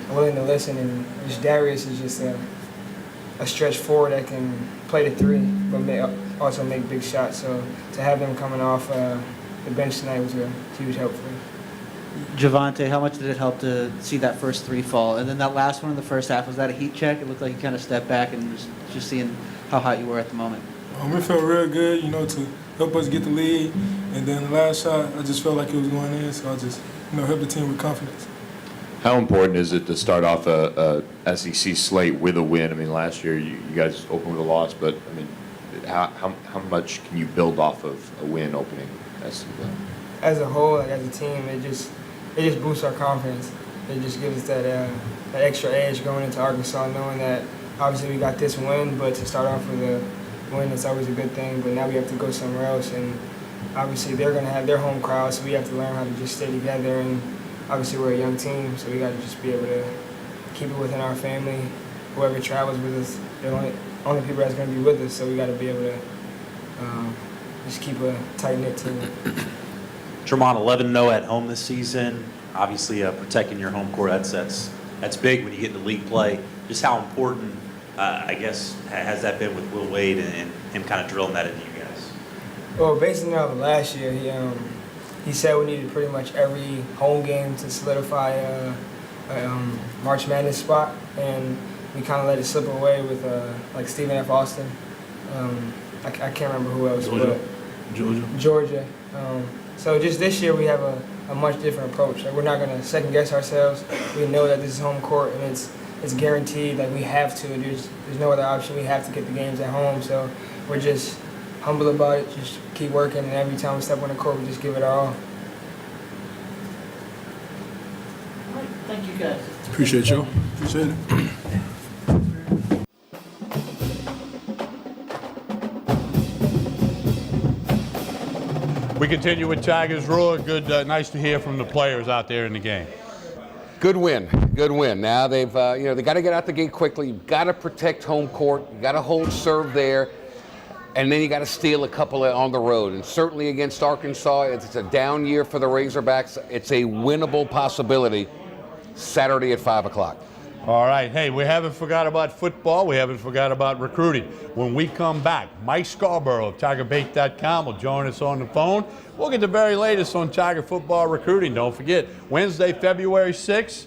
Speaker 31: willing to listen, and just Darius is just a stretch forward that can play the three, but also make big shots. So to have them coming off the bench tonight was a huge help for him.
Speaker 10: Javonte, how much did it help to see that first three fall? And then that last one in the first half, was that a heat check? It looked like you kind of stepped back and just seeing how hot you were at the moment.
Speaker 29: It felt real good, to help us get the lead. And then the last shot, I just felt like it was going in, so I just, helped the team with confidence.
Speaker 5: How important is it to start off a SEC slate with a win? I mean, last year you guys opened with a loss, but I mean, how much can you build off of a win opening SEC?
Speaker 31: As a whole, as a team, it just boosts our confidence. It just gives us that extra edge going into Arkansas, knowing that obviously we got this win, but to start off with a win, it's always a good thing. But now we have to go somewhere else, and obviously they're going to have their home crowd, so we have to learn how to just stay together. And obviously we're a young team, so we got to just be able to keep it within our family. Whoever travels with us, they're only people that's going to be with us, so we got to be able to just keep a tight-knit team.
Speaker 6: Tremont 11-0 at home this season. Obviously, protecting your home court, that's big when you get into league play. Just how important, I guess, has that been with Will Wade and him kind of drilling that into you guys?
Speaker 31: Well, based on last year, he said we needed pretty much every home game to solidify a March Madness spot, and we kind of let it slip away with like Stephen F. Austin. I can't remember who else, but Georgia. So just this year we have a much different approach. Like, we're not going to second guess ourselves. We know that this is home court, and it's guaranteed. Like, we have to. There's no other option. We have to get the games at home. So we're just humble about it. Just keep working, and every time we step on the court, we just give it our all.
Speaker 10: All right, thank you guys.
Speaker 30: Appreciate you. Appreciate it.
Speaker 2: We continue with Tigers Roar. Good, nice to hear from the players out there in the game.
Speaker 3: Good win. Now they've, they got to get out the gate quickly. You've got to protect home court. You got to hold serve there, and then you got to steal a couple on the road. And certainly against Arkansas, it's a down year for the Razorbacks. It's a winnable possibility. Saturday at 5 o'clock.
Speaker 2: All right. Hey, we haven't forgot about football. We haven't forgot about recruiting. When we come back, Mike Scarborough of TigerBait.com will join us on the phone. We'll get the very latest on Tiger football recruiting. Don't forget, Wednesday, February 6th,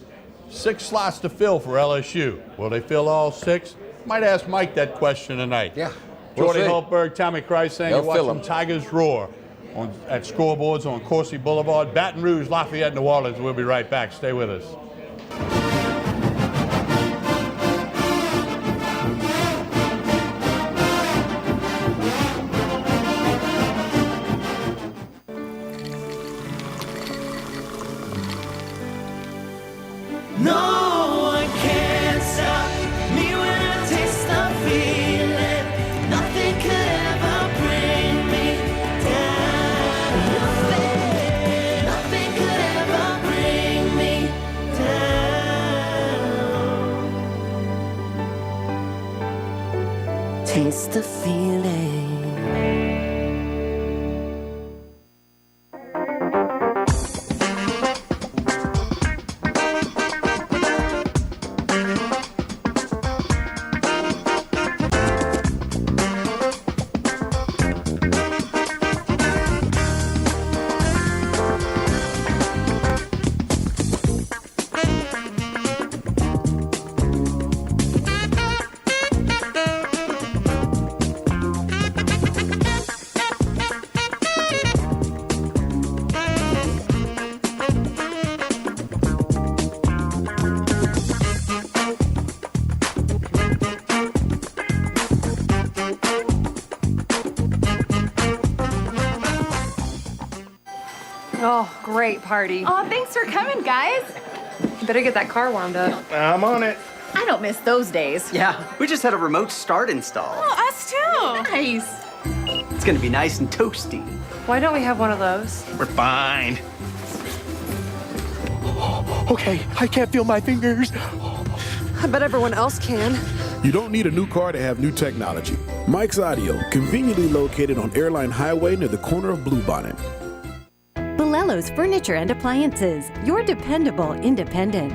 Speaker 2: 6 slots to fill for LSU. Will they fill all 6? Might ask Mike that question tonight.
Speaker 3: Yeah.
Speaker 2: Jordy Hultberg, Tommy Christ saying you're watching Tigers Roar at Scoreboards on Coursey Boulevard, Baton Rouge, Lafayette, New Orleans. We'll be right back. Stay with us.
Speaker 26: Taste the feeling.
Speaker 7: great party.
Speaker 8: Oh, thanks for coming, guys.
Speaker 7: Better get that car warmed up.
Speaker 29: I'm on it.
Speaker 8: I don't miss those days.
Speaker 13: Yeah, we just had a remote start installed.
Speaker 8: Oh, us too.
Speaker 7: Nice.
Speaker 13: It's gonna be nice and toasty.
Speaker 7: Why don't we have one of those?
Speaker 29: We're fine.
Speaker 14: Okay, I can't feel my fingers.
Speaker 7: I bet everyone else can.
Speaker 15: You don't need a new car to have new technology. Mike's Audio, conveniently located on Airline Highway near the corner of Bluebonnet.
Speaker 16: Bolello's Furniture and Appliances, your dependable independent.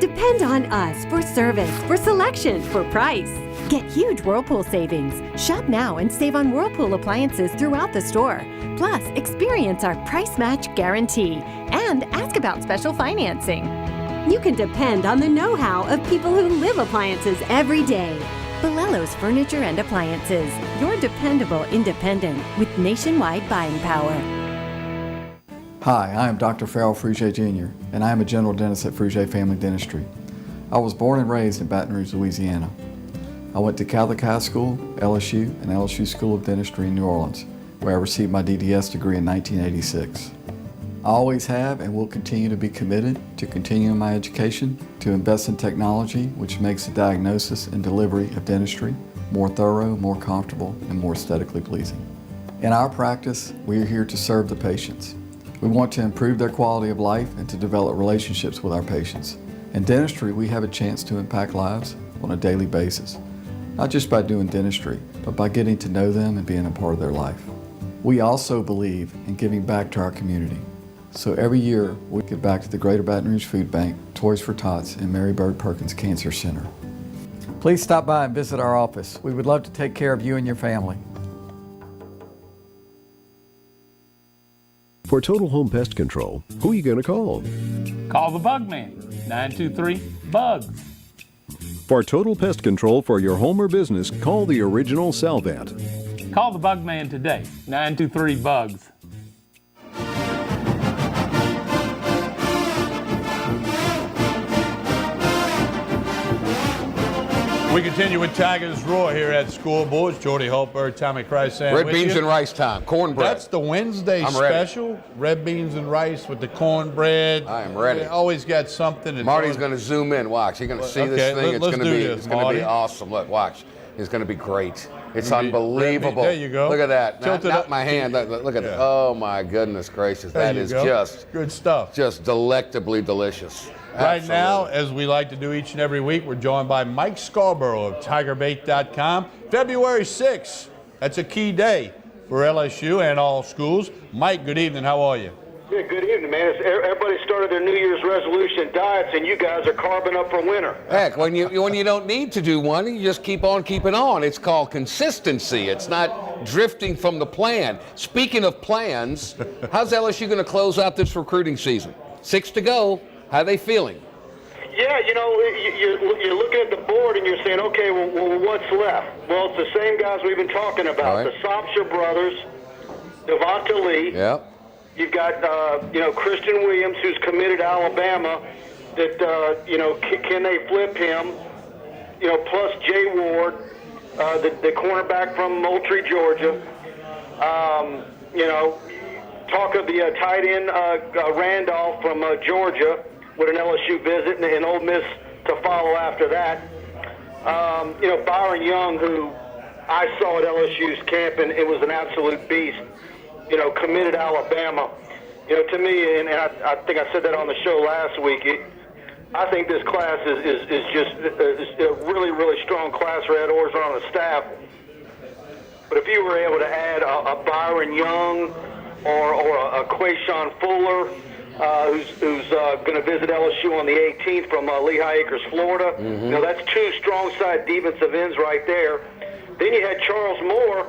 Speaker 16: Depend on us for service, for selection, for price. Get huge Whirlpool savings. Shop now and save on Whirlpool appliances throughout the store. Plus, experience our price match guarantee and ask about special financing. You can depend on the know-how of people who live appliances every day. Bolello's Furniture and Appliances, your dependable independent with nationwide buying power.
Speaker 17: Hi, I am Dr. Farrell Frugier Jr., and I am a general dentist at Frugier Family Dentistry. I was born and raised in Baton Rouge, Louisiana. I went to Catholic High School, LSU, and LSU School of Dentistry in New Orleans, where I received my DDS degree in 1986. I always have and will continue to be committed to continuing my education, to invest in technology which makes the diagnosis and delivery of dentistry more thorough, more comfortable, and more aesthetically pleasing. In our practice, we are here to serve the patients. We want to improve their quality of life and to develop relationships with our patients. In dentistry, we have a chance to impact lives on a daily basis, not just by doing dentistry, but by getting to know them and being a part of their life. We also believe in giving back to our community. So every year, we give back to the Greater Baton Rouge Food Bank, Toys for Tots, and Mary Bird Perkins Cancer Center. Please stop by and visit our office. We would love to take care of you and your family.
Speaker 25: For Total Home Pest Control, who are you going to call?
Speaker 18: Call the Bug Man, 923-BUGS.
Speaker 25: For total pest control for your home or business, call the original Salvat.
Speaker 18: Call the Bug Man today, 923-BUGS.
Speaker 2: We continue with Tigers Roar here at School Boards. Jordy Hultberg, Tommy Chrysan.
Speaker 3: Red beans and rice time, cornbread.
Speaker 2: That's the Wednesday special. Red beans and rice with the cornbread.
Speaker 3: I am ready.
Speaker 2: Always got something.
Speaker 3: Marty's going to zoom in. Watch. You're going to see this thing. It's going to be awesome. Look, watch. It's going to be great. It's unbelievable.
Speaker 2: There you go.
Speaker 3: Look at that. Not my hand.
Speaker 2: Yeah.
Speaker 3: Look at that. Oh my goodness gracious. That is just
Speaker 2: good stuff.
Speaker 3: Just delectably delicious.
Speaker 2: Right now, as we like to do each and every week, we're joined by Mike Scarborough of TigerBait.com. February 6th, that's a key day for LSU and all schools. Mike, good evening. How are you?
Speaker 19: Yeah, good evening, man. Everybody started their New Year's resolution diets, and you guys are carving up for winter.
Speaker 3: Heck, when you don't need to do one, you just keep on keeping on. It's called consistency. It's not drifting from the plan. Speaking of plans, how's LSU going to close out this recruiting season? 6 to go. How are they feeling?
Speaker 19: Yeah, you're looking at the board and you're saying, okay, well, what's left? Well, it's the same guys we've been talking about. Right. The Sopsher brothers, Devonta Lee.
Speaker 3: Yep.
Speaker 19: You've got, Christian Williams, who's committed to Alabama. That, can they flip him? Plus Jay Ward, the cornerback from Moultrie, Georgia. Talk of the tight end Randolph from Georgia with an LSU visit and Ole Miss to follow after that. Byron Young, who I saw at LSU's camp, and it was an absolute beast. Committed to Alabama. To me, and I think I said that on the show last week. I think this class is just a really, really strong class for Ed Orgeron on the staff. But if you were able to add a Byron Young or a Quayshawn Fuller, who's going to visit LSU on the 18th from Lehigh Acres, Florida.
Speaker 3: Mm-hmm.
Speaker 19: That's two strong side defensive ends right there. Then you had Charles Moore,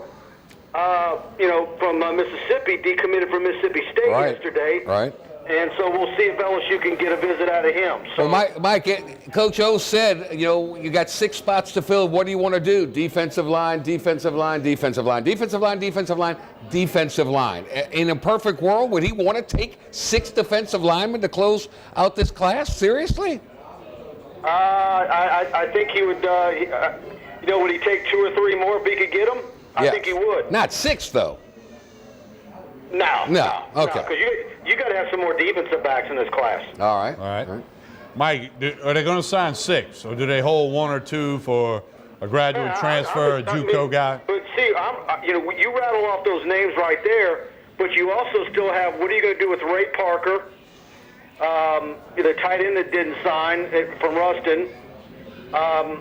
Speaker 19: from Mississippi, decommitted from Mississippi State yesterday.
Speaker 3: Right.
Speaker 19: And so we'll see if LSU can get a visit out of him. So,
Speaker 3: well, Mike, Coach O said, you got 6 spots to fill. What do you want to do? Defensive line, defensive line, defensive line, defensive line, defensive line, defensive line. In a perfect world, would he want to take 6 defensive linemen to close out this class? Seriously?
Speaker 19: I think he would. Would he take 2 or 3 more if he could get them? I think he would.
Speaker 3: Not 6, though. No. Okay.
Speaker 19: Because you got to have some more defensive backs in this class.
Speaker 3: All right.
Speaker 2: All right. Mike, are they going to sign 6, or do they hold 1 or 2 for a graduate transfer, a JUCO guy?
Speaker 19: But see, you rattle off those names right there, but you also still have, what are you going to do with Ray Parker, the tight end that didn't sign from Ruston, and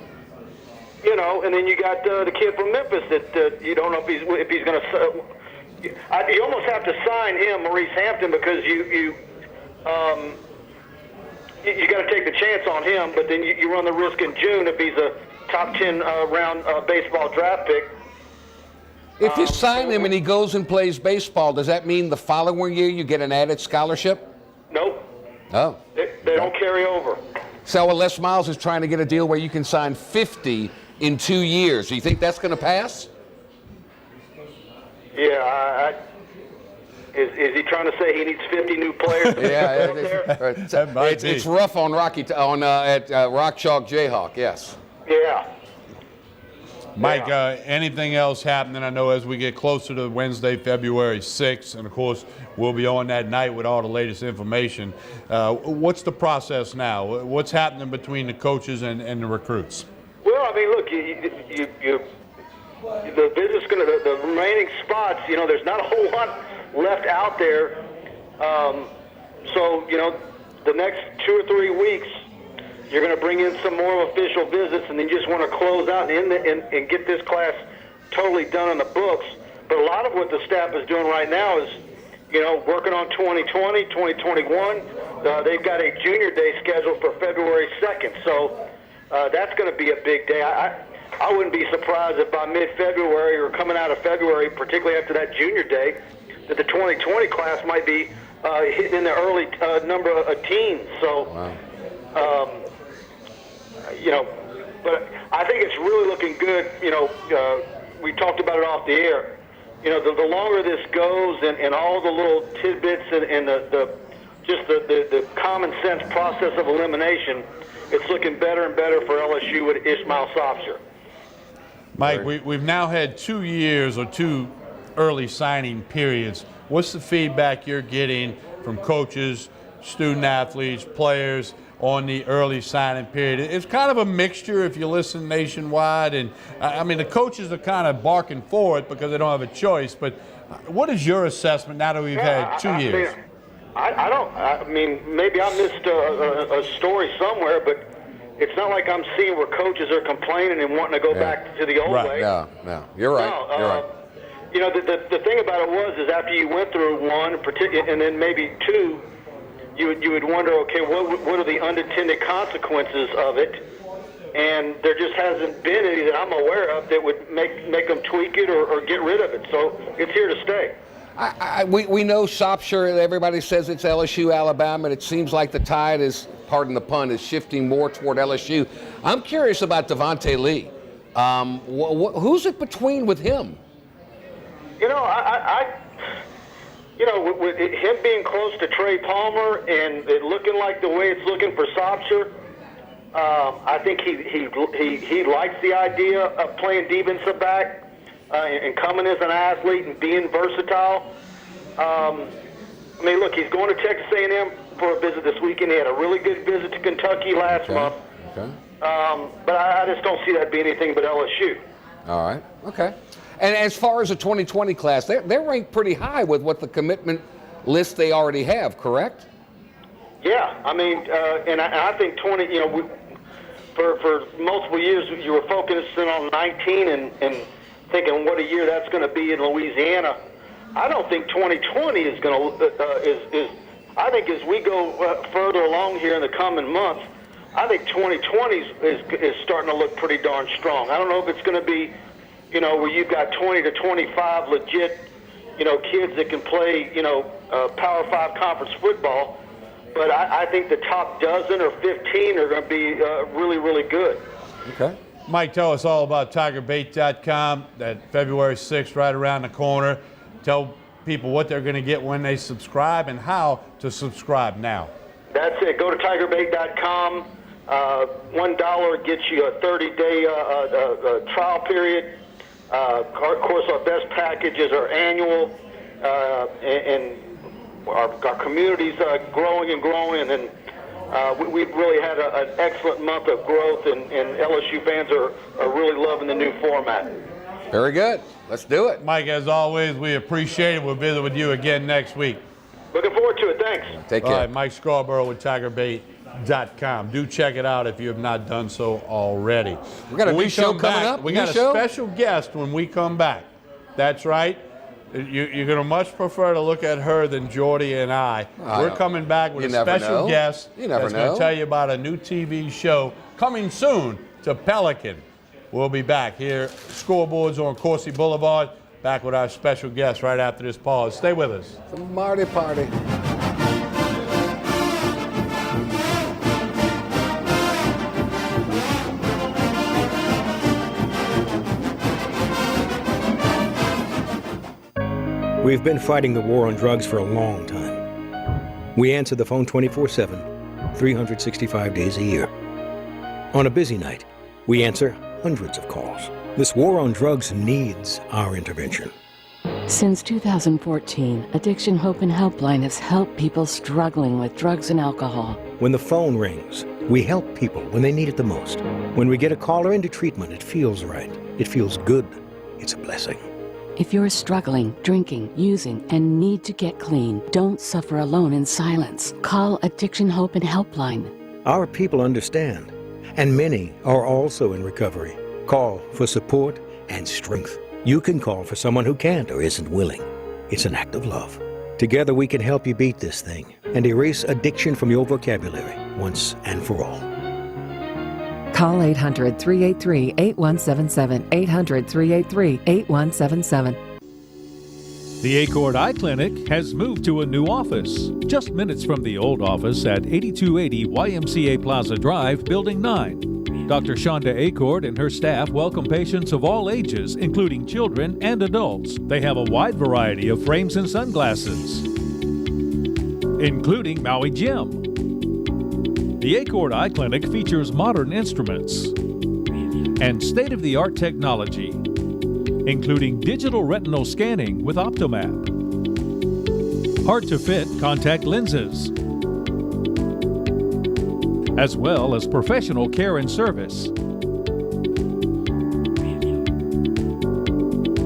Speaker 19: then you got the kid from Memphis that you don't know if he's going to. You almost have to sign him, Maurice Hampton, because you got to take the chance on him, but then you run the risk in June if he's a top 10 round baseball draft pick.
Speaker 3: If you sign him and he goes and plays baseball, does that mean the following year you get an added scholarship?
Speaker 19: Nope.
Speaker 3: Oh.
Speaker 19: They don't carry over.
Speaker 3: So Les Miles is trying to get a deal where you can sign 50 in 2 years. Do you think that's going to pass?
Speaker 19: Yeah, is he trying to say he needs 50 new players?
Speaker 3: It's rough on at Rock Chalk Jayhawk. Yes.
Speaker 19: Yeah.
Speaker 2: Mike, anything else happening? I know as we get closer to Wednesday, February 6th, and of course we'll be on that night with all the latest information. What's the process now? What's happening between the coaches and the recruits?
Speaker 19: Well, I mean, look, the business the remaining spots. There's not a whole lot left out there. So the next 2 or 3 weeks, you're going to bring in some more official visits, and then you just want to close out and get this class totally done on the books. But a lot of what the staff is doing right now is, working on 2020, 2021. They've got a junior day scheduled for February 2nd. So that's going to be a big day. I wouldn't be surprised if by mid-February or coming out of February, particularly after that junior day, that the 2020 class might be hitting in the early number of teens. So, but I think it's really looking good. We talked about it off the air. The longer this goes and all the little tidbits and the common sense process of elimination, it's looking better and better for LSU with Ishmael Sopsher.
Speaker 2: Mike, we've now had 2 years or 2 early signing periods. What's the feedback you're getting from coaches, student athletes, players on the early signing period? It's kind of a mixture if you listen nationwide, and I mean the coaches are kind of barking for it because they don't have a choice. But what is your assessment now that we've had 2 years?
Speaker 19: I mean, maybe I missed a story somewhere, but it's not like I'm seeing where coaches are complaining and wanting to go back to the old way.
Speaker 3: No, you're right. You're right.
Speaker 19: The thing about it is after you went through 1, and then maybe 2, you would wonder, okay, what are the unintended consequences of it? And there just hasn't been any that I'm aware of that would make them tweak it or get rid of it. So it's here to stay.
Speaker 3: We know Sopsher, everybody says it's LSU, Alabama, and it seems like the tide is, pardon the pun, is shifting more toward LSU. I'm curious about Devontae Lee. Who's it between with him?
Speaker 19: With him being close to Trey Palmer and it looking like the way it's looking for Sopsher, I think he likes the idea of playing defensive back and coming as an athlete and being versatile. I mean, look, he's going to Texas A&M for a visit this weekend. He had a really good visit to Kentucky last month.
Speaker 3: Okay.
Speaker 19: But I just don't see that being anything but LSU.
Speaker 3: All right. Okay. And as far as the 2020 class, they're ranked pretty high with what the commitment list they already have, correct?
Speaker 19: Yeah. I mean, and I think 20, for multiple years you were focusing on 19 and thinking what a year that's going to be in Louisiana. I don't think 2020 is going to I think as we go further along here in the coming months, I think 2020 is starting to look pretty darn strong. I don't know if it's going to be, where you've got 20 to 25 legit, kids that can play, Power 5 conference football. But I think the top dozen or 15 are going to be really, really good.
Speaker 3: Okay.
Speaker 2: Mike, tell us all about TigerBait.com. That February 6th right around the corner. Tell people what they're going to get when they subscribe and how to subscribe now.
Speaker 19: That's it. Go to TigerBait.com. $1 gets you a 30-day trial period. Of course, our best packages are annual. and our community's growing and growing, and we've really had an excellent month of growth, and LSU fans are really loving the new format.
Speaker 3: Very good. Let's do it.
Speaker 2: Mike, as always, we appreciate it. We'll visit with you again next week.
Speaker 19: Looking forward to it. Thanks.
Speaker 3: Take care.
Speaker 2: All right, Mike Scarborough with TigerBait.com. Do check it out if you have not done so already.
Speaker 3: We got a new show coming up.
Speaker 2: We
Speaker 3: New
Speaker 2: got a
Speaker 3: show?
Speaker 2: special guest when we come back. That's right. You're going to much prefer to look at her than Jordy and I. We're coming back with a special guest that's going to tell you about a new TV show coming soon to Pelican. We'll be back here, Scoreboards on Coursey Boulevard, back with our special guest right after this pause. Stay with us.
Speaker 3: The Marty Party.
Speaker 4: We've been fighting the war on drugs for a long time. We answer the phone 24/7, 365 days a year. On a busy night, we answer hundreds of calls. This war on drugs needs our intervention.
Speaker 26: Since 2014, Addiction Hope and Helpline has helped people struggling with drugs and alcohol.
Speaker 4: When the phone rings, we help people when they need it the most. When we get a caller into treatment, it feels right. It feels good. It's a blessing.
Speaker 26: If you're struggling, drinking, using, and need to get clean, don't suffer alone in silence. Call Addiction Hope and Helpline.
Speaker 4: Our people understand, and many are also in recovery. Call for support and strength. You can call for someone who can't or isn't willing. It's an act of love. Together we can help you beat this thing and erase addiction from your vocabulary once and for all.
Speaker 9: Call 800-383-8177, 800-383-8177.
Speaker 11: The Acord Eye Clinic has moved to a new office, just minutes from the old office at 8280 YMCA Plaza Drive, Building 9. Dr. Shonda Acord and her staff welcome patients of all ages, including children and adults. They have a wide variety of frames and sunglasses, including Maui Jim. The Acord Eye Clinic features modern instruments and state-of-the-art technology, including digital retinal scanning with Optomap, hard-to-fit contact lenses, as well as professional care and service.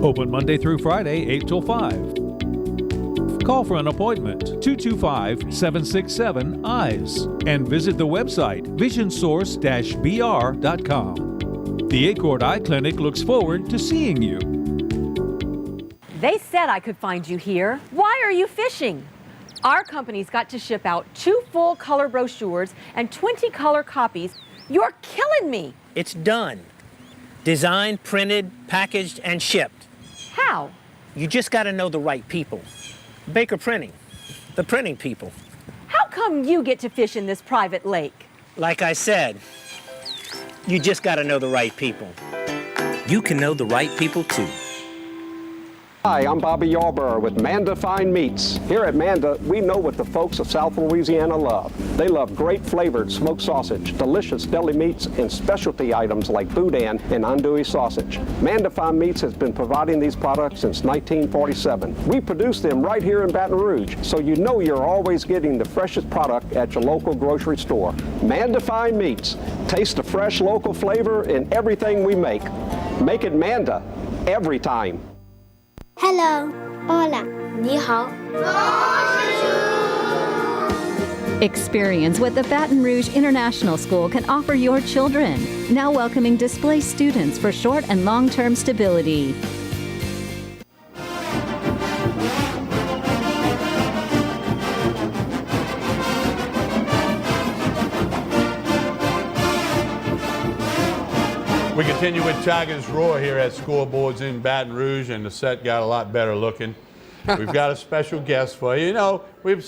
Speaker 11: Open Monday through Friday, 8 till 5. Call for an appointment, 225-767-EYES, and visit the website, visionsource-br.com. The Acord Eye Clinic looks forward to seeing you.
Speaker 12: They said I could find you here. Why are you fishing? Our company's got to ship out 2 full color brochures and 20 color copies. You're killing me.
Speaker 20: It's done. Designed, printed, packaged, and shipped.
Speaker 12: How?
Speaker 20: You just got to know the right people. Baker Printing, the printing people.
Speaker 12: How come you get to fish in this private lake?
Speaker 20: Like I said, you just got to know the right people. You can know the right people too.
Speaker 21: Hi, I'm Bobby Yarborough with Manda Fine Meats. Here at Manda, we know what the folks of South Louisiana love. They love great flavored smoked sausage, delicious deli meats, and specialty items like boudin and andouille sausage. Manda Fine Meats has been providing these products since 1947. We produce them right here in Baton Rouge, so you know you're always getting the freshest product at your local grocery store. Manda Fine Meats. Taste the fresh local flavor in everything we make. Make it Manda every time.
Speaker 22: Hello. Hola. 你好.
Speaker 16: Experience what the Baton Rouge International School can offer your children. Now welcoming displaced students for short and long-term stability.
Speaker 2: We continue with Tigers Roar here at Scoreboards in Baton Rouge, and the set got a lot better looking. We've got a special guest for you. You know, we've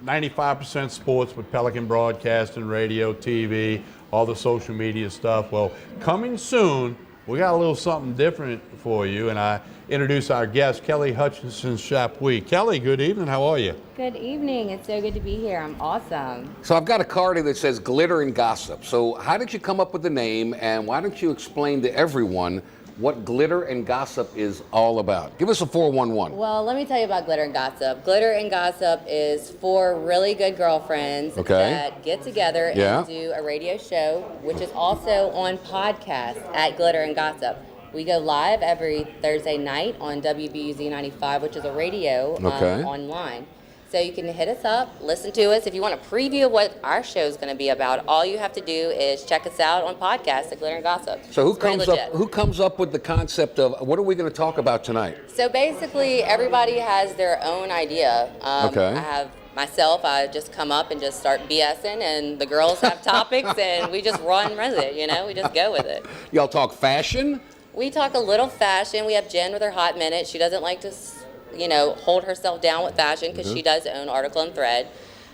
Speaker 2: 95% sports with Pelican Broadcasting, radio, TV, all the social media stuff. Well, coming soon, we got a little something different for you, and I introduce our guest, Kelly Hutchinson-Chapuis. Kelly, good evening. How are you?
Speaker 23: Good evening. It's so good to be here. I'm awesome.
Speaker 3: So I've got a card that says Glitter and Gossip. So how did you come up with the name, and why don't you explain to everyone what Glitter and Gossip is all about. Give us a 411.
Speaker 23: Well, let me tell you about Glitter and Gossip. Glitter and Gossip is 4 really good girlfriends that get together and do a radio show, which is also on podcast at Glitter and Gossip. We go live every Thursday night on WBUZ 95, which is a radio online. So you can hit us up, listen to us. If you want a preview of what our show is going to be about, all you have to do is check us out on podcast at Glitter and Gossip.
Speaker 3: So who comes up with the concept of what are we going to talk about tonight?
Speaker 23: So basically, everybody has their own idea. I have myself, I just come up and just start BSing, and the girls have topics, and we just run with it, we just go with it.
Speaker 3: Y'all talk fashion?
Speaker 23: We talk a little fashion. We have Jen with her hot minute. She doesn't like to hold herself down with fashion because she does own Article and Thread.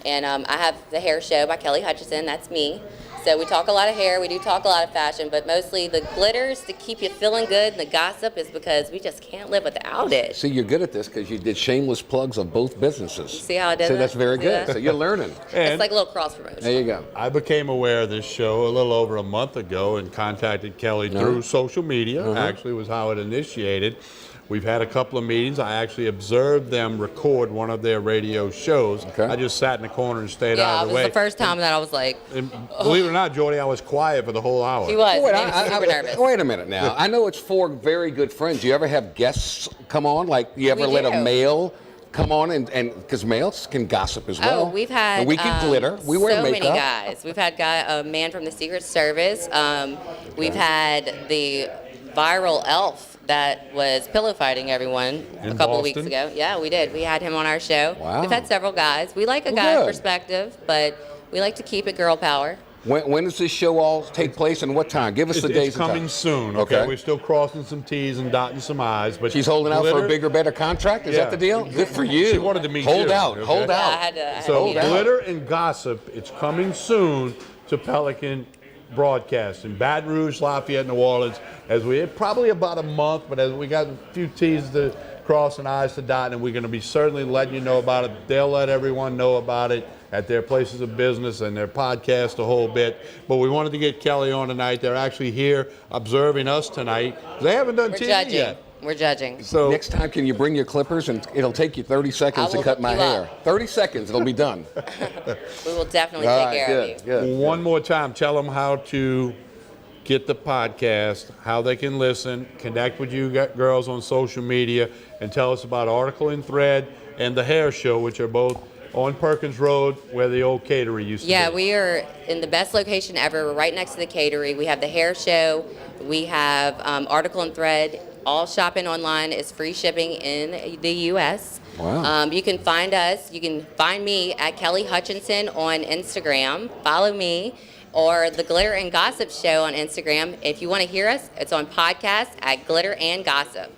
Speaker 23: And I have the hair show by Kelly Hutchison. That's me. So we talk a lot of hair. We do talk a lot of fashion, but mostly the glitters to keep you feeling good, and the gossip is because we just can't live without it.
Speaker 3: See, you're good at this because you did shameless plugs of both businesses.
Speaker 23: See how I did
Speaker 3: that?
Speaker 23: that?
Speaker 3: That's very good. So you're learning.
Speaker 23: It's like a little cross promotion.
Speaker 3: There you go.
Speaker 2: I became aware of this show a little over a month ago and contacted Kelly through social media. Actually was how it initiated. We've had a couple of meetings. I actually observed them record one of their radio shows. I just sat in the corner and stayed out of the way.
Speaker 23: Yeah, it was the first time that I was like...
Speaker 2: And believe it or not, Jordy, I was quiet for the whole hour.
Speaker 23: He was. He was super nervous.
Speaker 3: Wait a minute now. I know it's 4 very good friends. Do you ever have guests come on? Like, you ever let a male come on and because males can gossip as well?
Speaker 23: Oh, we've had...
Speaker 3: And we can glitter. We wear makeup.
Speaker 23: So many guys. We've had a man from the Secret Service. We've had the viral elf that was pillow fighting everyone a couple of weeks ago. Yeah, we did. We had him on our show.
Speaker 3: Wow.
Speaker 23: We've had several guys. We like a guy's perspective, but we like to keep it girl power.
Speaker 3: When does this show all take place and what time? Give us the days
Speaker 2: It's coming soon, okay? We're still crossing some T's and dotting some I's. But
Speaker 3: she's holding out for a bigger, better contract? Is that the deal? Good for you.
Speaker 2: She wanted to meet
Speaker 3: Hold
Speaker 2: you.
Speaker 3: out.
Speaker 2: Okay?
Speaker 3: Hold out.
Speaker 23: I had
Speaker 2: So
Speaker 23: to
Speaker 2: Glitter and Gossip, it's coming soon to Pelican Broadcast in Baton Rouge, Lafayette, New Orleans. As we probably about a month, but as we got a few T's to cross and I's to dot, and we're going to be certainly letting you know about it. They'll let everyone know about it at their places of business and their podcast a whole bit. But we wanted to get Kelly on tonight. They're actually here observing us tonight. They haven't done TV yet.
Speaker 23: We're judging.
Speaker 3: So next time, can you bring your clippers and it'll take you 30 seconds to cut my hair. 30 seconds, it'll be done.
Speaker 23: We will definitely take care of you.
Speaker 3: Good.
Speaker 2: One more time, tell them how to get the podcast, how they can listen, connect with you girls on social media, and tell us about Article and Thread and the hair show, which are both on Perkins Road, where the old Catery used to be.
Speaker 23: Yeah, we are in the best location ever. We're right next to the Catery. We have the hair show. We have Article and Thread. All shopping online is free shipping in the U.S.
Speaker 3: Wow.
Speaker 23: You can find us. You can find me at Kelly Hutchinson on Instagram. Follow me. Or the Glitter and Gossip Show on Instagram. If you want to hear us, it's on podcast at Glitter and Gossip.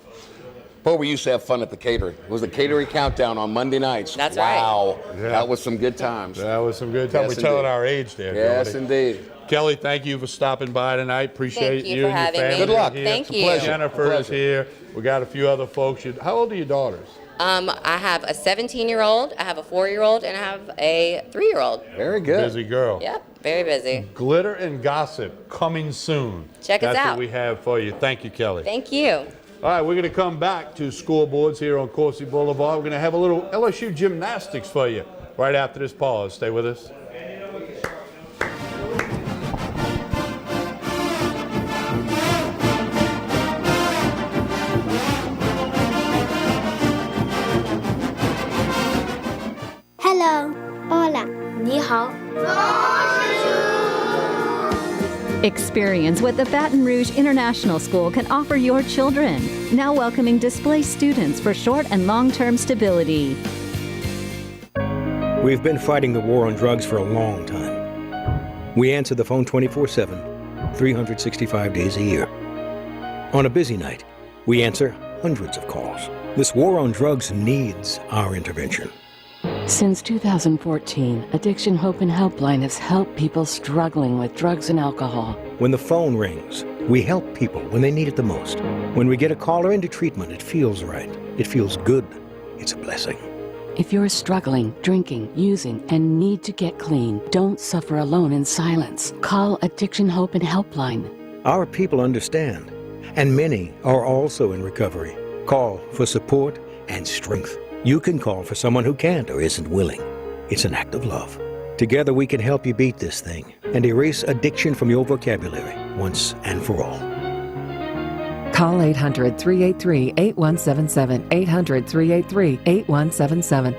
Speaker 3: Boy, we used to have fun at the Catery. It was the Catery Countdown on Monday nights.
Speaker 23: That's
Speaker 3: right.
Speaker 23: Wow.
Speaker 2: Yeah.
Speaker 3: That was some good times.
Speaker 2: That was some good times.
Speaker 3: Yes,
Speaker 2: We're telling
Speaker 3: indeed.
Speaker 2: our age there.
Speaker 3: Yes,
Speaker 2: Jordy.
Speaker 3: indeed.
Speaker 2: Kelly, thank you for stopping by tonight. Appreciate
Speaker 23: Thank you for
Speaker 2: and your
Speaker 23: having me.
Speaker 2: family.
Speaker 3: Good luck.
Speaker 2: Here.
Speaker 23: Thank
Speaker 2: It's a
Speaker 23: you.
Speaker 2: pleasure. Jennifer is here. We got a few other folks. How old are your daughters?
Speaker 23: I have a 17-year-old, I have a 4-year-old, and I have a 3-year-old.
Speaker 3: Very good.
Speaker 2: Busy girl.
Speaker 23: Yep, very busy.
Speaker 2: Glitter and Gossip coming soon.
Speaker 23: Check us
Speaker 2: That's
Speaker 23: out.
Speaker 2: what we have for you. Thank you, Kelly.
Speaker 23: Thank you.
Speaker 2: All right, we're going to come back to scoreboards here on Coursey Boulevard. We're going to have a little LSU gymnastics for you right after this pause. Stay with us.
Speaker 22: Hello. Hola. 你好.
Speaker 16: Experience what the Baton Rouge International School can offer your children. Now welcoming displaced students for short and long-term stability.
Speaker 4: We've been fighting the war on drugs for a long time. We answer the phone 24/7, 365 days a year. On a busy night, we answer hundreds of calls. This war on drugs needs our intervention.
Speaker 26: Since 2014, Addiction Hope and Helpline has helped people struggling with drugs and alcohol.
Speaker 4: When the phone rings, we help people when they need it the most. When we get a caller into treatment, it feels right. It feels good. It's a blessing.
Speaker 26: If you're struggling, drinking, using, and need to get clean, don't suffer alone in silence. Call Addiction Hope and Helpline.
Speaker 4: Our people understand, and many are also in recovery. Call for support and strength. You can call for someone who can't or isn't willing. It's an act of love. Together we can help you beat this thing and erase addiction from your vocabulary once and for all.
Speaker 9: Call 800-383-8177. 800-383-8177.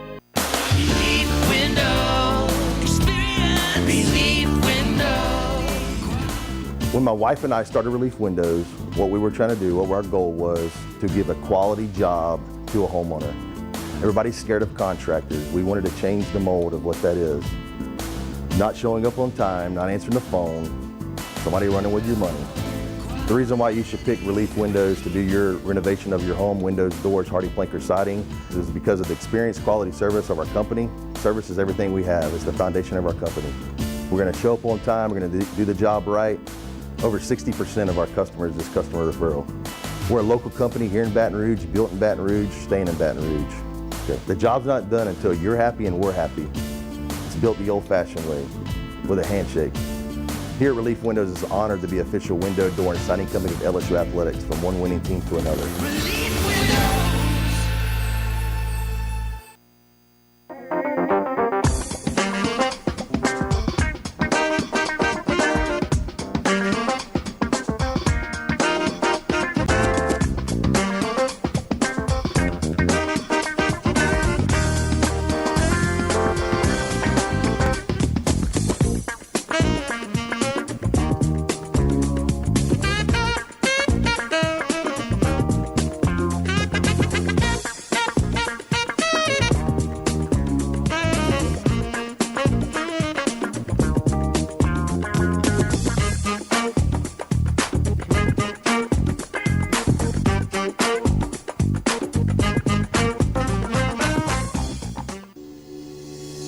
Speaker 1: When my wife and I started Relief Windows, what we were trying to do, what our goal was to give a quality job to a homeowner. Everybody's scared of contractors. We wanted to change the mold of what that is. Not showing up on time, not answering the phone, somebody running with your money. The reason why you should pick Relief Windows to do your renovation of your home, windows, doors, hardy plank, or siding, is because of the experience, quality service of our company. Service is everything we have. It's the foundation of our company. We're going to show up on time. We're going to do the job right. Over 60% of our customers is customer referral. We're a local company here in Baton Rouge, built in Baton Rouge, staying in Baton Rouge. Okay. The job's not done until you're happy and we're happy. It's built the old-fashioned way, with a handshake. Here at Relief Windows, it's an honor to be official window, door, and siding company of LSU Athletics, from one winning team to another.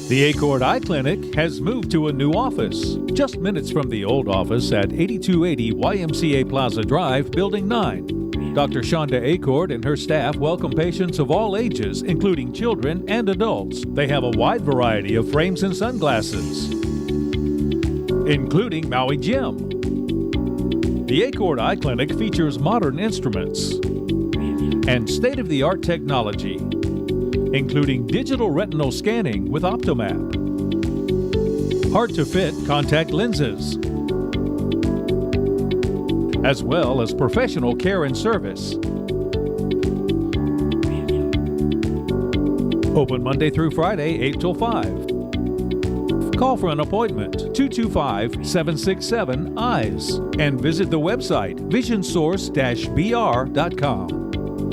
Speaker 11: The Acord Eye Clinic has moved to a new office, just minutes from the old office at 8280 YMCA Plaza Drive, Building 9. Dr. Shonda Acord and her staff welcome patients of all ages, including children and adults. They have a wide variety of frames and sunglasses, including Maui Jim. The Acord Eye Clinic features modern instruments and state-of-the-art technology, including digital retinal scanning with Optomap, hard-to-fit contact lenses, as well as professional care and service. Open Monday through Friday, 8 till 5. Call for an appointment, 225-767-EYES, and visit the website, visionsource-br.com.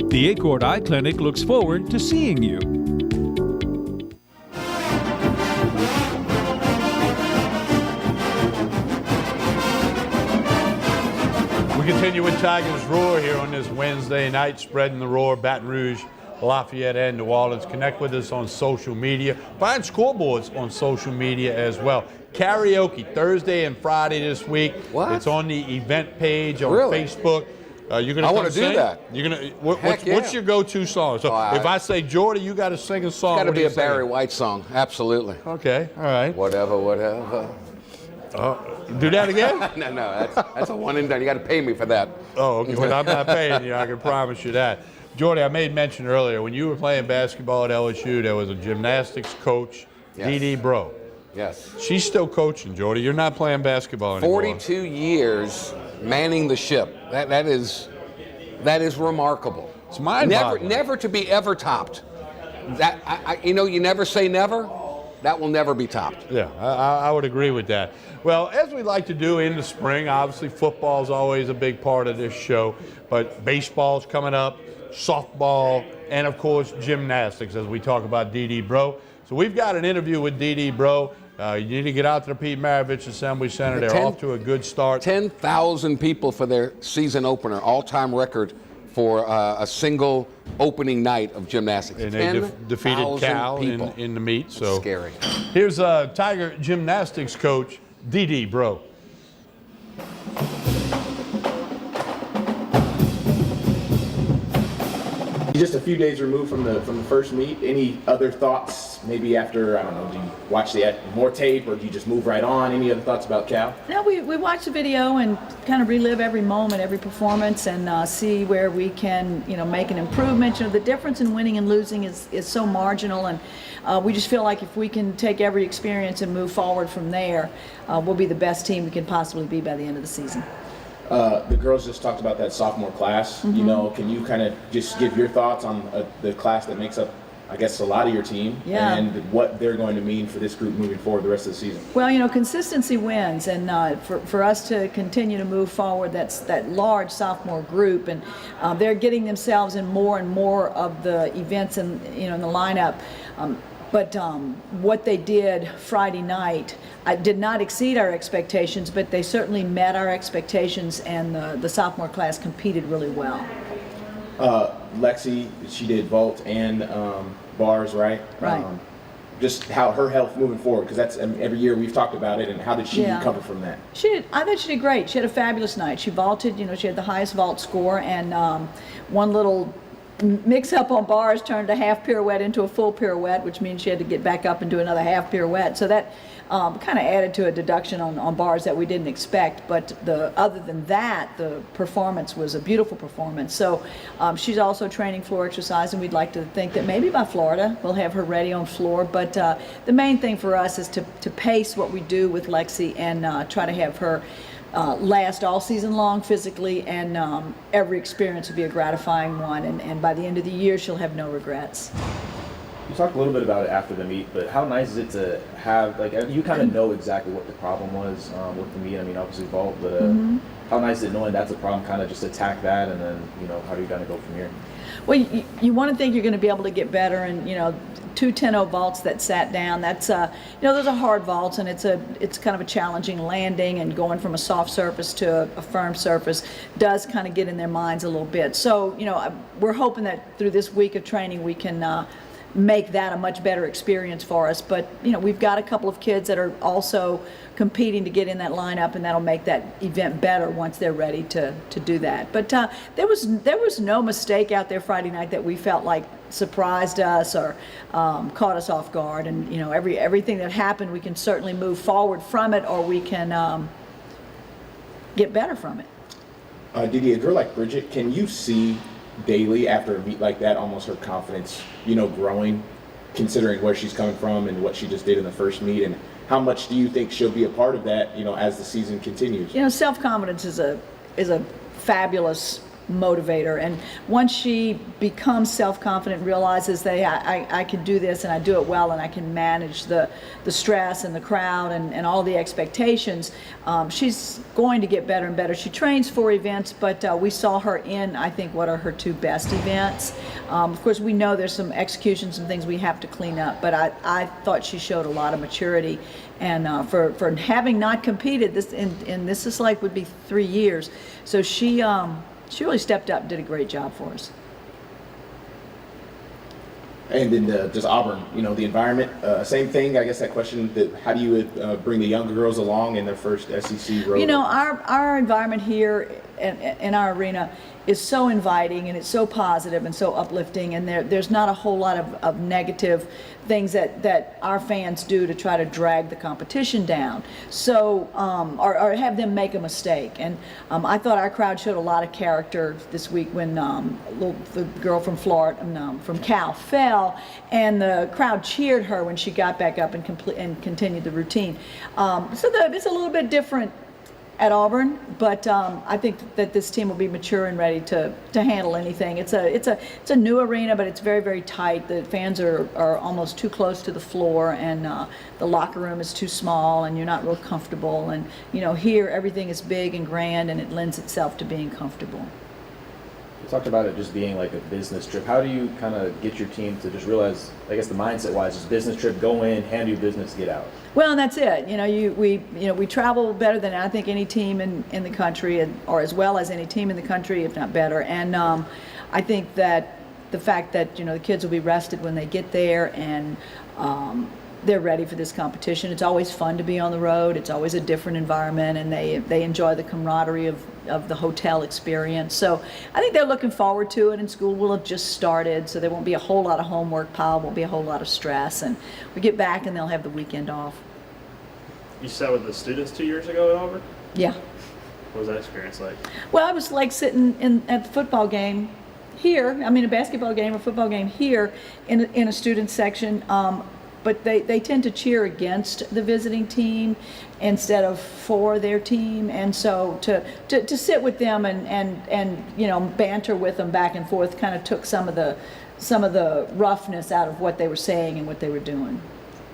Speaker 11: The Acord Eye Clinic looks forward to seeing you.
Speaker 2: We continue with Tigers Roar here on this Wednesday night, spreading the roar, Baton Rouge, Lafayette, and New Orleans. Connect with us on social media. Find scoreboards on social media as well. Karaoke Thursday and Friday this week.
Speaker 3: What?
Speaker 2: It's on the event page on
Speaker 3: Really?
Speaker 2: Facebook. You're gonna
Speaker 3: I
Speaker 2: want
Speaker 3: wanna
Speaker 2: to
Speaker 3: do that.
Speaker 2: You're gonna.
Speaker 3: Heck yeah.
Speaker 2: What's your go-to song? So if I say Jordy, you got to sing a song.
Speaker 3: It's got to
Speaker 2: What
Speaker 3: be
Speaker 2: do
Speaker 3: a
Speaker 2: you
Speaker 3: Barry
Speaker 2: sing?
Speaker 3: White song. Absolutely.
Speaker 2: Okay. All right.
Speaker 3: Whatever.
Speaker 2: Do that again?
Speaker 3: No. That's a one and done. You got to pay me for that.
Speaker 2: Oh, okay. Well, I'm not paying you. I can promise you that. Jordy, I made mention earlier, when you were playing basketball at LSU, there was a gymnastics coach,
Speaker 3: Yes.
Speaker 2: Dee Dee Bro.
Speaker 3: Yes.
Speaker 2: She's still coaching, Jordy. You're not playing basketball anymore.
Speaker 3: 42 years manning the ship. That is remarkable.
Speaker 2: It's mind-boggling.
Speaker 3: Never to be ever topped. That you never say never. That will never be topped.
Speaker 2: Yeah, I would agree with that. Well, as we like to do in the spring, obviously football is always a big part of this show, but baseball's coming up, softball, and of course gymnastics as we talk about Dee Dee Bro. So we've got an interview with Dee Dee Bro. You need to get out to the Pete Maravich Assembly Center. They're off to a good start.
Speaker 3: 10,000 people for their season opener, all-time record for a single opening night of gymnastics.
Speaker 2: And they defeated Cal in the meet. So
Speaker 3: scary.
Speaker 2: Here's Tiger gymnastics coach Dee Dee Bro.
Speaker 5: Just a few days removed from the first meet. Any other thoughts? Maybe after, I don't know, do you watch more tape, or do you just move right on? Any other thoughts about Cal?
Speaker 6: No, we watch the video and kind of relive every moment, every performance, and see where we can, make an improvement. The difference in winning and losing is so marginal, and we just feel like if we can take every experience and move forward from there, we'll be the best team we can possibly be by the end of the season.
Speaker 5: The girls just talked about that sophomore class.
Speaker 6: Mm-hmm.
Speaker 5: Can you kind of just give your thoughts on the class that makes up, I guess, a lot of your team, and what they're going to mean for this group moving forward the rest of the season?
Speaker 6: Well, consistency wins, and for us to continue to move forward, that's that large sophomore group, and they're getting themselves in more and more of the events in the lineup. But what they did Friday night did not exceed our expectations, but they certainly met our expectations, and the sophomore class competed really well.
Speaker 5: Lexi, she did vault and bars, right?
Speaker 6: Right.
Speaker 5: Just how her health moving forward, because that's every year we've talked about it, and how did she recover from that?
Speaker 6: I thought she did great. She had a fabulous night. She vaulted, she had the highest vault score, and one little mix up on bars turned a half pirouette into a full pirouette, which means she had to get back up and do another half pirouette. So that kind of added to a deduction on bars that we didn't expect. But other than that, the performance was a beautiful performance. So she's also training floor exercise, and we'd like to think that maybe by Florida we'll have her ready on floor. But the main thing for us is to pace what we do with Lexi and try to have her last all season long physically, and every experience will be a gratifying one, and by the end of the year she'll have no regrets.
Speaker 8: You talked a little bit about it after the meet, but how nice is it to have, you kind of know exactly what the problem was with the meet. I mean, obviously vault, but how nice is it knowing that's a problem, kind of just attack that, and then, how do you kind of go from here?
Speaker 6: Well, you want to think you're going to be able to get better, and 2 10-0 vaults that sat down, that's those are hard vaults, and it's kind of a challenging landing, and going from a soft surface to a firm surface does kind of get in their minds a little bit. So we're hoping that through this week of training we can make that a much better experience for us. But we've got a couple of kids that are also competing to get in that lineup, and that'll make that event better once they're ready to do that. But there was no mistake out there Friday night that we felt like surprised us or caught us off guard. And everything that happened, we can certainly move forward from it, or we can get better from it.
Speaker 5: Didi, a girl like Bridget, can you see daily after a meet like that almost her confidence growing, considering where she's coming from and what she just did in the first meet? And how much do you think she'll be a part of that as the season continues?
Speaker 6: Self-confidence is a fabulous motivator, and once she becomes self-confident, realizes that I can do this, and I do it well, and I can manage the stress and the crowd and all the expectations, she's going to get better and better. She trains 4 events, but we saw her in, I think, what are her 2 best events. Of course, we know there's some execution, some things we have to clean up, but I thought she showed a lot of maturity, and for having not competed, this is like would be 3 years, so she really stepped up and did a great job for us.
Speaker 5: And then just Auburn, the environment, same thing. I guess that question, how do you bring the younger girls along in their first SEC road?
Speaker 6: Our environment here in our arena is so inviting, and it's so positive and so uplifting, and there's not a whole lot of negative things that our fans do to try to drag the competition down, so or have them make a mistake. And I thought our crowd showed a lot of character this week when the girl from Florida, from Cal, fell, and the crowd cheered her when she got back up and continued the routine. So it's a little bit different at Auburn, but I think that this team will be mature and ready to handle anything. It's a new arena, but it's very, very tight. The fans are almost too close to the floor, and the locker room is too small, and you're not real comfortable. And here everything is big and grand, and it lends itself to being comfortable.
Speaker 8: You talked about it just being like a business trip. How do you kind of get your team to just realize, I guess the mindset-wise, just business trip, go in, handle your business, get out?
Speaker 6: Well, and that's it. We travel better than I think any team in the country, or as well as any team in the country, if not better. And I think that the fact that the kids will be rested when they get there, and they're ready for this competition. It's always fun to be on the road. It's always a different environment, and they enjoy the camaraderie of the hotel experience. So I think they're looking forward to it, and school will have just started, so there won't be a whole lot of homework pile, won't be a whole lot of stress, and we get back and they'll have the weekend off.
Speaker 7: You sat with the students 2 years ago at Auburn?
Speaker 6: Yeah.
Speaker 7: What was that experience like?
Speaker 6: Well, I was like sitting at the football game here, a basketball game or football game here in a student section, but they tend to cheer against the visiting team instead of for their team, and so to sit with them and banter with them back and forth kind of took some of the roughness out of what they were saying and what they were doing.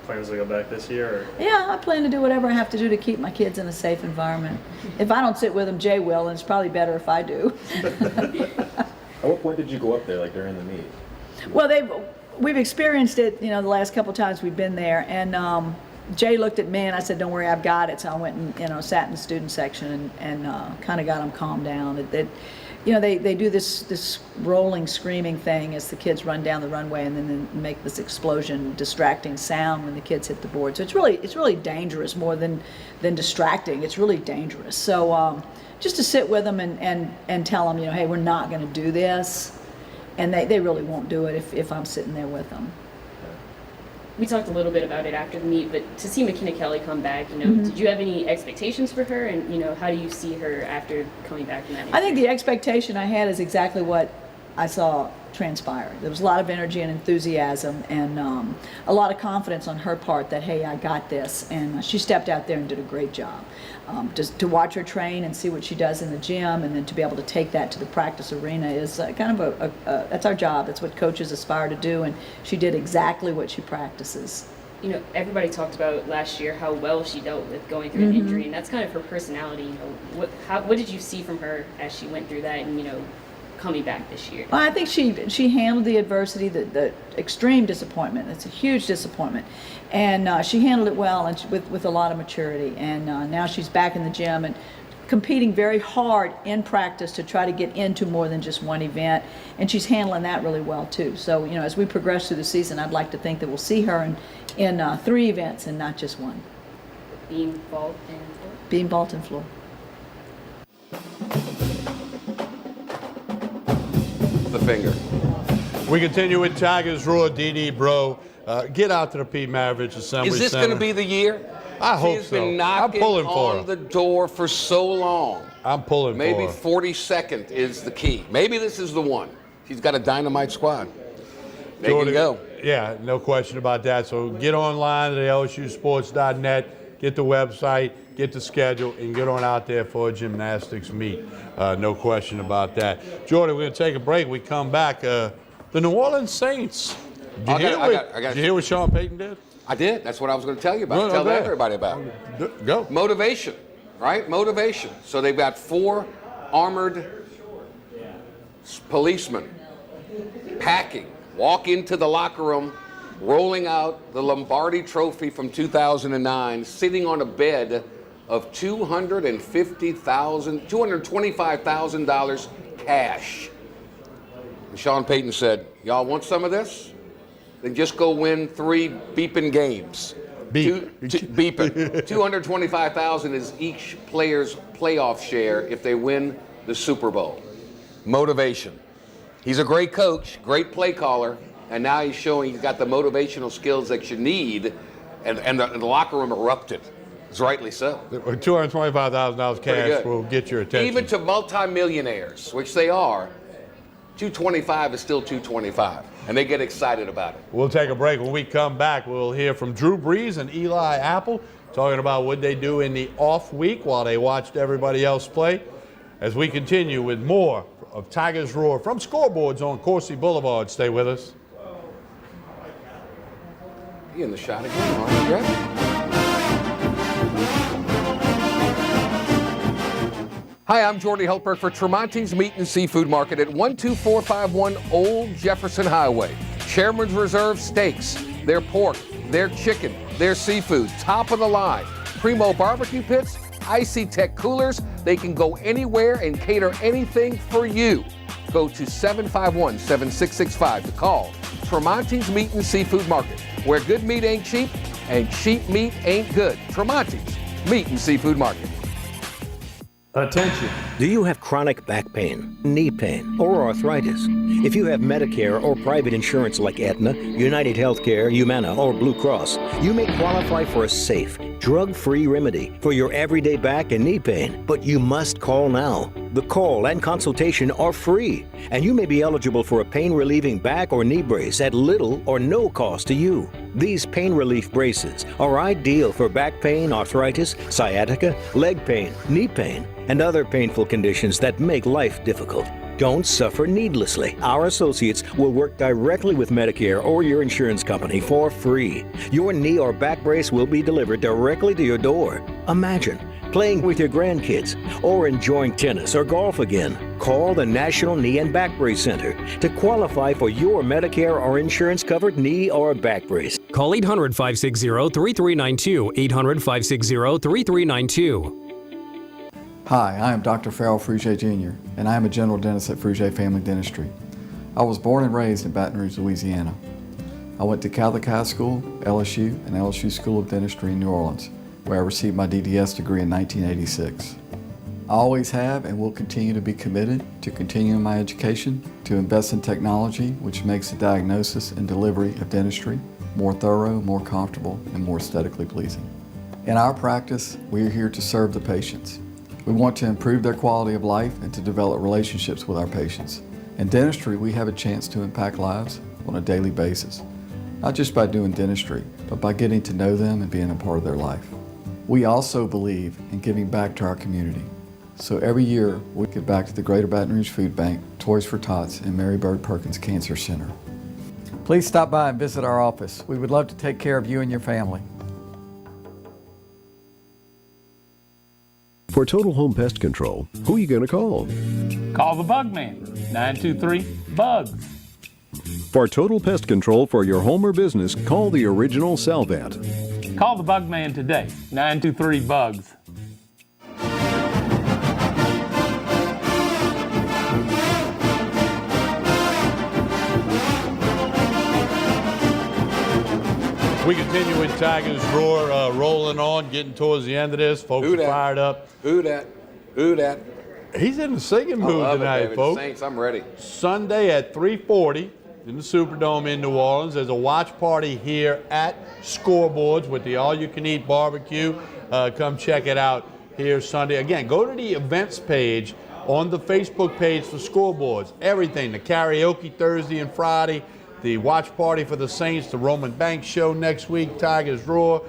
Speaker 7: Plans to go back this year? Or?
Speaker 6: Yeah, I plan to do whatever I have to do to keep my kids in a safe environment. If I don't sit with them, Jay will, and it's probably better if I do.
Speaker 8: At what point did you go up there, like during the meet?
Speaker 6: Well, we've experienced it, the last couple of times we've been there, and Jay looked at me and I said, "Don't worry, I've got it." So I went and sat in the student section and kind of got them calmed down. They do this rolling, screaming thing as the kids run down the runway, and then they make this explosion, distracting sound when the kids hit the board. So it's really dangerous more than distracting. It's really dangerous. So just to sit with them and tell them, hey, we're not going to do this, and they really won't do it if I'm sitting there with them.
Speaker 10: We talked a little bit about it after the meet, but to see McKenna Kelly come back, did you have any expectations for her, and how do you see her after coming back from that injury?
Speaker 6: I think the expectation I had is exactly what I saw transpire. There was a lot of energy and enthusiasm and a lot of confidence on her part that, hey, I got this, and she stepped out there and did a great job. Just to watch her train and see what she does in the gym, and then to be able to take that to the practice arena is kind of that's our job. That's what coaches aspire to do, and she did exactly what she practices.
Speaker 10: Everybody talked about last year how well she dealt with going through an injury, and that's kind of her personality. What did you see from her as she went through that, and coming back this year?
Speaker 6: Well, I think she handled the adversity, the extreme disappointment. It's a huge disappointment, and she handled it well and with a lot of maturity. And now she's back in the gym and competing very hard in practice to try to get into more than just one event, and she's handling that really well too. So as we progress through the season, I'd like to think that we'll see her in 3 events and not just one.
Speaker 10: Beam, vault, and floor.
Speaker 6: Beam, vault, and floor.
Speaker 3: The finger.
Speaker 2: We continue with Tigers Roar, Dee Bro. Get out to the Pete Maravich Assembly Center.
Speaker 3: Is this going to be the year?
Speaker 2: I hope
Speaker 3: She's
Speaker 2: so.
Speaker 3: been knocking
Speaker 2: I'm pulling for
Speaker 3: on
Speaker 2: her.
Speaker 3: the door for so long.
Speaker 2: I'm pulling
Speaker 3: Maybe
Speaker 2: for her.
Speaker 3: 42nd is the key. Maybe this is the one. She's got a dynamite squad. They can go.
Speaker 2: Yeah, no question about that. So get online at lsusports.net, get the website, get the schedule, and get on out there for a gymnastics meet. No question about that. Jordy, we're going to take a break. We come back. The New Orleans Saints. Did you hear what Sean Payton did?
Speaker 3: I did. That's what I was going to tell you about. Tell everybody about it.
Speaker 2: Go.
Speaker 3: Motivation, right? Motivation. So they've got 4 armored policemen packing, walk into the locker room, rolling out the Lombardi Trophy from 2009, sitting on a bed of $225,000 cash. And Sean Payton said, "Y'all want some of this? Then just go win 3 beeping games." Beeping. 225,000 is each player's playoff share if they win the Super Bowl. Motivation. He's a great coach, great play caller, and now he's showing he's got the motivational skills that you need, and the locker room erupted. It's rightly so.
Speaker 2: $225,000 cash will get your attention.
Speaker 3: Even to multimillionaires, which they are, 225 is still 225, and they get excited about it.
Speaker 2: We'll take a break. When we come back, we'll hear from Drew Brees and Eli Apple talking about what they do in the off week while they watched everybody else play, as we continue with more of Tigers Roar from Scoreboards on Coursey Boulevard. Stay with us.
Speaker 3: You in the shot again, aren't you, Greg? Hi, I'm Jordy Helper for Tremonti's Meat and Seafood Market at 12451 Old Jefferson Highway. Chairman's Reserve steaks, their pork, their chicken, their seafood, top of the line. Primo barbecue pits, Icy Tech coolers. They can go anywhere and cater anything for you. Go to 751-7665 to call Tremonti's Meat and Seafood Market, where good meat ain't cheap and cheap meat ain't good. Tremonti's Meat and Seafood Market.
Speaker 11: Attention.
Speaker 4: Do you have chronic back pain, knee pain, or arthritis? If you have Medicare or private insurance like Aetna, United Healthcare, Humana, or Blue Cross, you may qualify for a safe, drug-free remedy for your everyday back and knee pain. But you must call now. The call and consultation are free, and you may be eligible for a pain-relieving back or knee brace at little or no cost to you. These pain relief braces are ideal for back pain, arthritis, sciatica, leg pain, knee pain, and other painful conditions that make life difficult. Don't suffer needlessly. Our associates will work directly with Medicare or your insurance company for free. Your knee or back brace will be delivered directly to your door. Imagine playing with your grandkids or enjoying tennis or golf again. Call the National Knee and Back Brace Center to qualify for your Medicare or insurance-covered knee or back brace.
Speaker 13: Call 800-560-3392, 800-560-3392.
Speaker 14: Hi, I am Dr. Farrell Frugier Jr., and I am a general dentist at Frugier Family Dentistry. I was born and raised in Baton Rouge, Louisiana. I went to Catholic High School, LSU, and LSU School of Dentistry in New Orleans, where I received my DDS degree in 1986. I always have and will continue to be committed to continuing my education, to invest in technology which makes the diagnosis and delivery of dentistry more thorough, more comfortable, and more aesthetically pleasing. In our practice, we are here to serve the patients. We want to improve their quality of life and to develop relationships with our patients. In dentistry, we have a chance to impact lives on a daily basis, not just by doing dentistry, but by getting to know them and being a part of their life. We also believe in giving back to our community. So every year, we give back to the Greater Baton Rouge Food Bank, Toys for Tots, and Mary Bird Perkins Cancer Center. Please stop by and visit our office. We would love to take care of you and your family.
Speaker 15: For Total Home Pest Control, who are you going to call?
Speaker 18: Call the Bug Man, 923-BUGS.
Speaker 15: For total pest control for your home or business, call the original Salvat.
Speaker 18: Call the Bug Man today, 923-BUGS.
Speaker 2: We continue with Tigers Roar, rolling on, getting towards the end of this. Folks are fired up.
Speaker 3: Who dat? Who dat?
Speaker 2: He's in the singing mood tonight, folks.
Speaker 3: Saints, I'm ready.
Speaker 2: Sunday at 3:40 in the Superdome in New Orleans. There's a watch party here at Scoreboards with the all-you-can-eat barbecue. Come check it out here Sunday. Again, go to the events page on the Facebook page for Scoreboards. Everything, the karaoke Thursday and Friday, the watch party for the Saints, the Roman Banks show next week, Tigers Roar,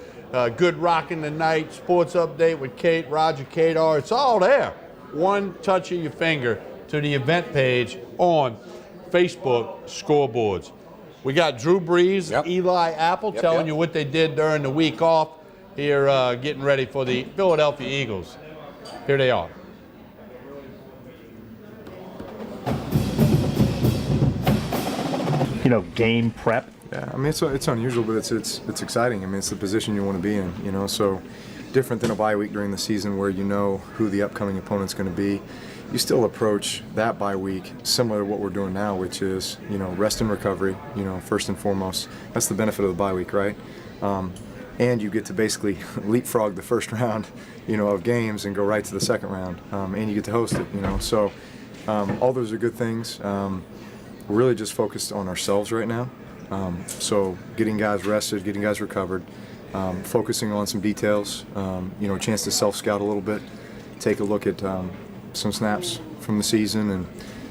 Speaker 2: Good Rockin' Tonight, Sports Update with Kate, Roger Kadar. It's all there. One touch of your finger to the event page on Facebook Scoreboards. We got Drew Brees, Eli Apple telling you what they did during the week off here, getting ready for the Philadelphia Eagles. Here they are.
Speaker 17: You know, game prep.
Speaker 24: Yeah, I mean it's unusual, but it's exciting. I mean it's the position you want to be in. You know, so different than a bye week during the season where you know who the upcoming opponent's going to be. You still approach that bye week similar to what we're doing now, which is rest and recovery. First and foremost, that's the benefit of the bye week, right? And you get to basically leapfrog the first round, of games and go right to the second round, and you get to host it. So all those are good things. We're really just focused on ourselves right now. So getting guys rested, getting guys recovered, focusing on some details, a chance to self-scout a little bit, take a look at some snaps from the season and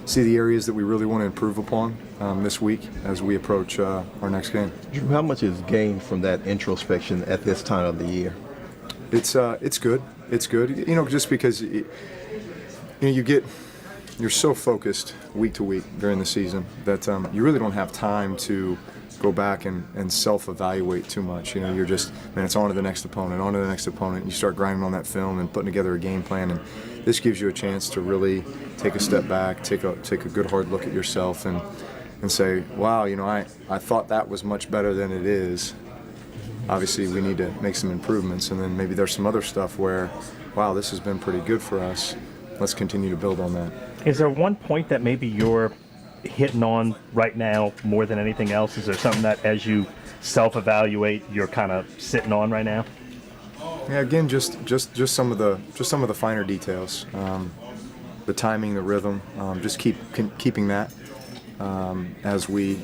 Speaker 24: see the areas that we really want to improve upon this week as we approach our next game.
Speaker 1: Drew, how much is gained from that introspection at this time of the year?
Speaker 24: It's good. It's good. Just because you're so focused week to week during the season that you really don't have time to go back and self-evaluate too much. You're just, it's on to the next opponent, on to the next opponent. You start grinding on that film and putting together a game plan, and this gives you a chance to really take a step back, take a good hard look at yourself and say, wow, I thought that was much better than it is. Obviously, we need to make some improvements, and then maybe there's some other stuff where, wow, this has been pretty good for us. Let's continue to build on that.
Speaker 17: Is there one point that maybe you're hitting on right now more than anything else? Is there something that as you self-evaluate you're kind of sitting on right now?
Speaker 24: Yeah, again, just some of the finer details, the timing, the rhythm, just keeping that as we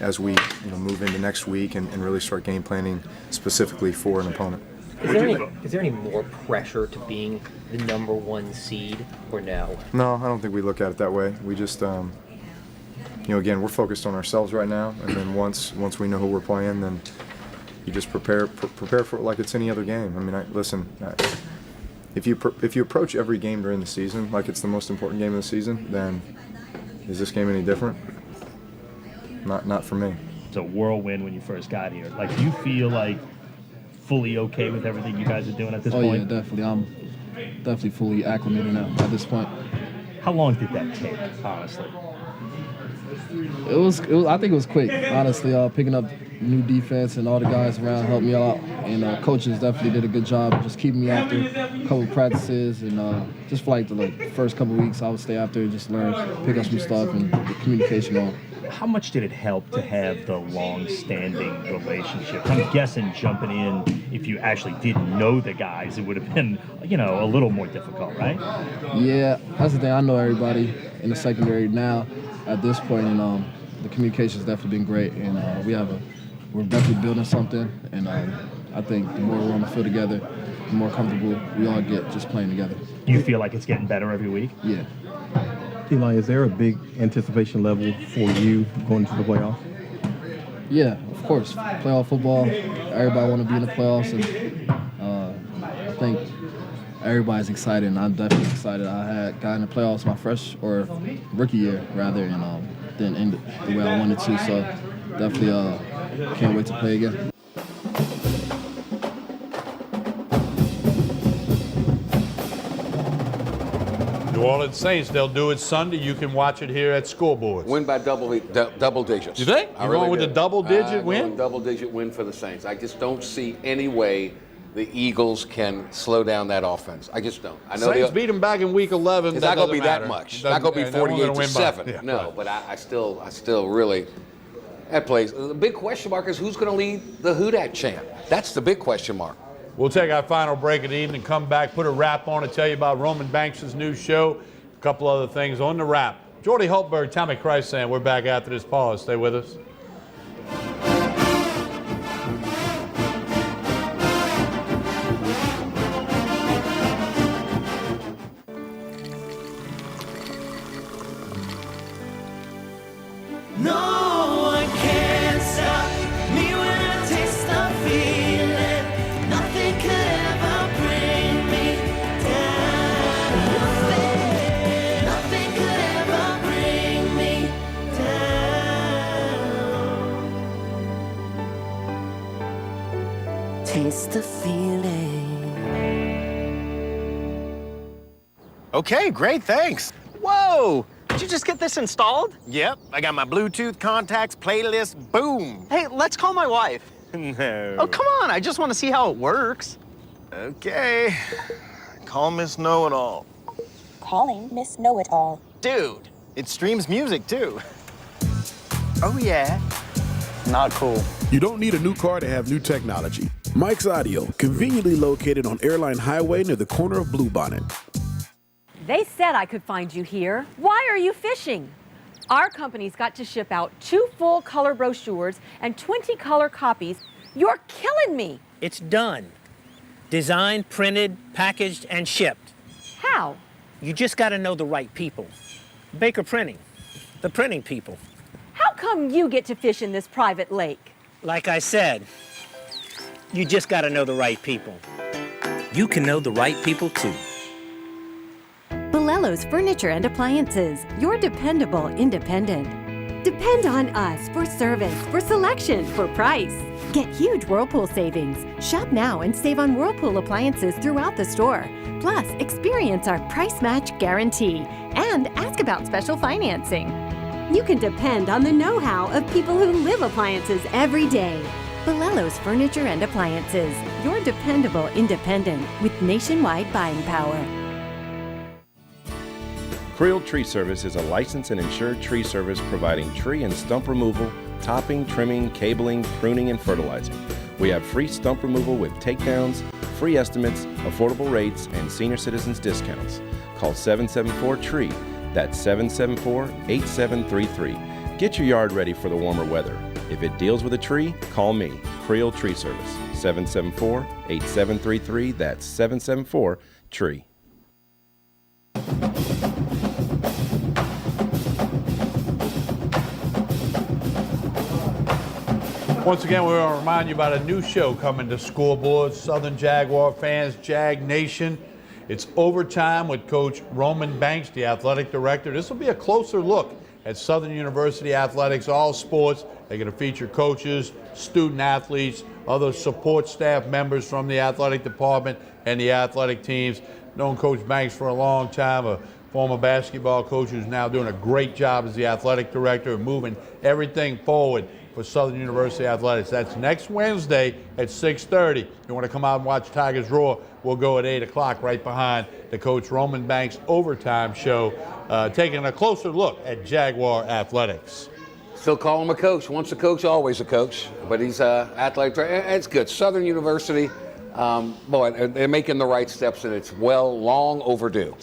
Speaker 24: move into next week and really start game planning specifically for an opponent.
Speaker 12: Is there any more pressure to being the number 1 seed, or no?
Speaker 24: No, I don't think we look at it that way. We just, again, we're focused on ourselves right now, and then once we know who we're playing, then you just prepare for it like it's any other game. I mean, if you approach every game during the season like it's the most important game of the season, then is this game any different? Not for me.
Speaker 17: It's a whirlwind when you first got here. Like, do you feel like fully okay with everything you guys are doing at this point?
Speaker 13: Oh yeah, definitely. I'm definitely fully acclimated now at this point.
Speaker 17: How long did that take, honestly?
Speaker 13: It was. I think it was quick, honestly. Picking up new defense and all the guys around helped me out, and coaches definitely did a good job of just keeping me after a couple of practices, and just for like the first couple of weeks, I would stay after and just learn, pick up some stuff, and the communication on.
Speaker 17: How much did it help to have the long-standing relationship? I'm guessing jumping in, if you actually didn't know the guys, it would have been, a little more difficult, right?
Speaker 13: Yeah, that's the thing. I know everybody in the secondary now at this point, and the communication's definitely been great, and we're definitely building something, and I think the more we're on the field together, the more comfortable we all get just playing together.
Speaker 17: You feel like it's getting better every week?
Speaker 13: Yeah.
Speaker 19: Eli, is there a big anticipation level for you going to the playoffs?
Speaker 13: Yeah, of course. Playoff football, everybody want to be in the playoffs, and I think everybody's excited, and I'm definitely excited. I had got in the playoffs my rookie year, rather, and didn't end it the way I wanted to, so definitely can't wait to play again.
Speaker 2: New Orleans Saints, they'll do it Sunday. You can watch it here at Scoreboards.
Speaker 3: Win by double digits.
Speaker 2: You think? You're going with a double-digit win?
Speaker 3: Double-digit win for the Saints. I just don't see any way the Eagles can slow down that offense. I just don't. I know
Speaker 2: Saints beat them back in Week 11.
Speaker 3: It's not going to be that much. It's not going to be 48-7.
Speaker 2: Yeah,
Speaker 3: no,
Speaker 2: right.
Speaker 3: but I still really. That plays. The big question mark is who's going to lead the Who Dat chant. That's the big question mark.
Speaker 2: We'll take our final break of the evening, come back, put a wrap on it, tell you about Roman Banks' new show, a couple other things on the wrap. Jordy Hultberg, Tommy Christ saying we're back after this pause. Stay with us.
Speaker 20: Taste the feeling.
Speaker 21: Okay, great, thanks. Whoa! Did you just get this installed? Yep, I got my Bluetooth, contacts, playlist, boom. Hey, let's call my wife. No. Oh, come on, I just want to see how it works. Okay, call Miss Know-It-All.
Speaker 25: Calling Miss Know-It-All.
Speaker 21: Dude, it streams music, too. Oh, yeah. Not cool.
Speaker 27: You don't need a new car to have new technology. Mike's Audio, conveniently located on Airline Highway near the corner of Bluebonnet.
Speaker 28: They said I could find you here. Why are you fishing? Our company's got to ship out 2 full color brochures and 20 color copies. You're killing me.
Speaker 29: It's done. Designed, printed, packaged, and shipped.
Speaker 28: How?
Speaker 29: You just got to know the right people. Baker Printing, the printing people.
Speaker 28: How come you get to fish in this private lake?
Speaker 29: Like I said, you just got to know the right people. You can know the right people too.
Speaker 16: Bolello's Furniture and Appliances, your dependable independent. Depend on us for service, for selection, for price. Get huge Whirlpool savings. Shop now and save on Whirlpool appliances throughout the store. Plus, experience our price match guarantee and ask about special financing. You can depend on the know-how of people who live appliances every day. Bolello's Furniture and Appliances, your dependable independent with nationwide buying power.
Speaker 30: Creel Tree Service is a licensed and insured tree service providing tree and stump removal,
Speaker 5: topping, trimming, cabling, pruning, and fertilizing. We have free stump removal with takedowns, free estimates, affordable rates, and senior citizens discounts. Call 774-TREE. That's 774-8733. Get your yard ready for the warmer weather. If it deals with a tree, call me, Creel Tree Service, 774-8733. That's 774-TREE.
Speaker 2: Once again, we want to remind you about a new show coming to Scoreboard. Southern Jaguar fans, Jag Nation. It's Overtime with Coach Roman Banks, the athletic director. This will be a closer look at Southern University athletics, all sports. They're going to feature coaches, student athletes, other support staff members from the athletic department and the athletic teams. Known Coach Banks for a long time, a former basketball coach who's now doing a great job as the athletic director and moving everything forward for Southern University Athletics. That's next Wednesday at 6:30. You want to come out and watch Tigers Roar, we'll go at 8 o'clock right behind the Coach Roman Banks Overtime show, taking a closer look at Jaguar athletics.
Speaker 3: Still call him a coach. Once a coach, always a coach. But he's athletic director. It's good. Southern University, boy, they're making the right steps, and it's long overdue.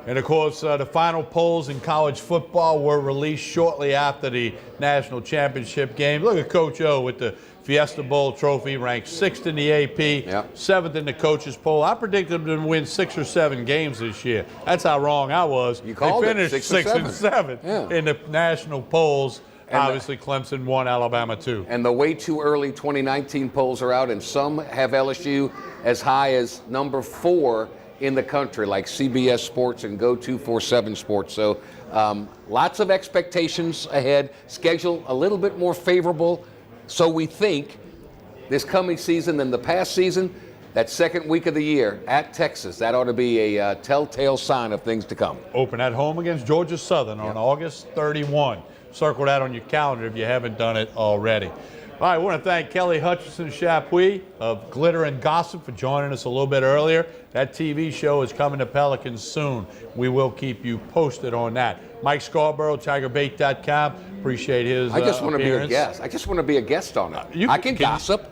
Speaker 2: And of course, the final polls in college football were released shortly after the national championship game. Look at Coach O with the Fiesta Bowl trophy, ranked 6th in the AP, 7th in the coaches poll. I predicted them to win 6 or 7 games this year. That's how wrong I was.
Speaker 3: You called
Speaker 2: they
Speaker 3: it
Speaker 2: finished
Speaker 3: 6
Speaker 2: and 7 in the national polls.
Speaker 3: And
Speaker 2: obviously, Clemson won, Alabama too.
Speaker 3: And the way too early 2019 polls are out, and some have LSU as high as number 4 in the country, like CBS Sports and Go247 Sports. So lots of expectations ahead. Schedule a little bit more favorable, so we think, this coming season than the past season. That second week of the year at Texas, that ought to be a telltale sign of things to come.
Speaker 2: Open at home against Georgia Southern on August 31. Circle that on your calendar if you haven't done it already. All right, I want to thank Kelly Hutchinson Chapuis of Glitter and Gossip for joining us a little bit earlier. That TV show is coming to Pelicans soon. We will keep you posted on that. Mike Scarborough, TigerBait.com. Appreciate his
Speaker 3: I just want to be a
Speaker 2: appearance.
Speaker 3: guest. I just want to be a guest on it. I can gossip.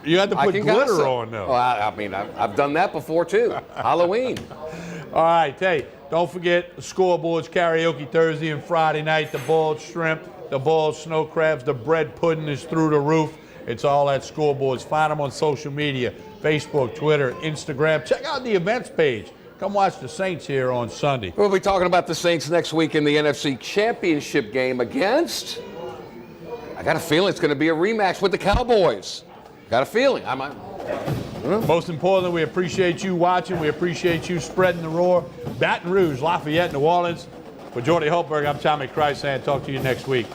Speaker 2: You had to put glitter
Speaker 3: gossip
Speaker 2: on, though.
Speaker 3: Well, I mean, I've done that before, too. Halloween.
Speaker 2: All right, hey, don't forget the Scoreboards karaoke Thursday and Friday night. The boiled shrimp, the boiled snow crabs, the bread pudding is through the roof. It's all at Scoreboards. Find them on social media, Facebook, Twitter, Instagram. Check out the events page. Come watch the Saints here on Sunday.
Speaker 3: We'll be talking about the Saints next week in the NFC Championship game against, I got a feeling it's going to be a rematch with the Cowboys. Got a feeling.
Speaker 2: Most importantly, we appreciate you watching. We appreciate you spreading the roar. Baton Rouge, Lafayette, New Orleans. For Jordy Hultberg, I'm Tommy Christ saying talk to you next week.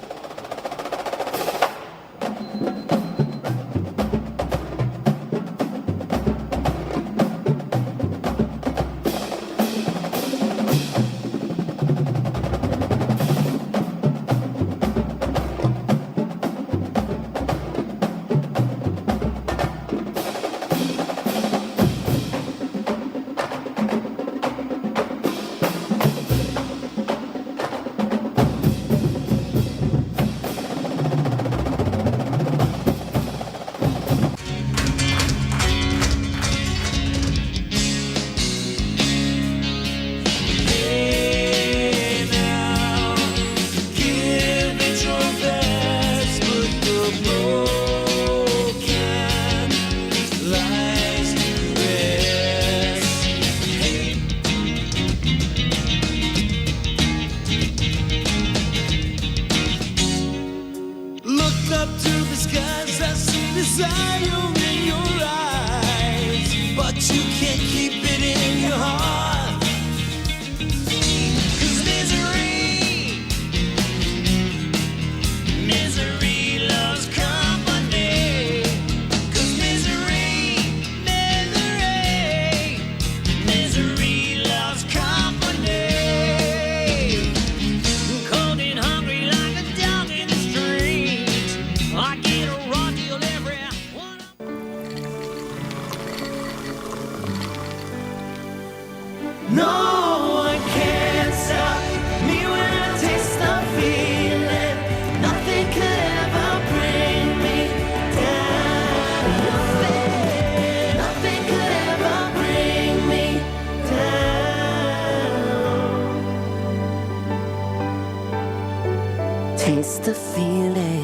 Speaker 20: the feeling.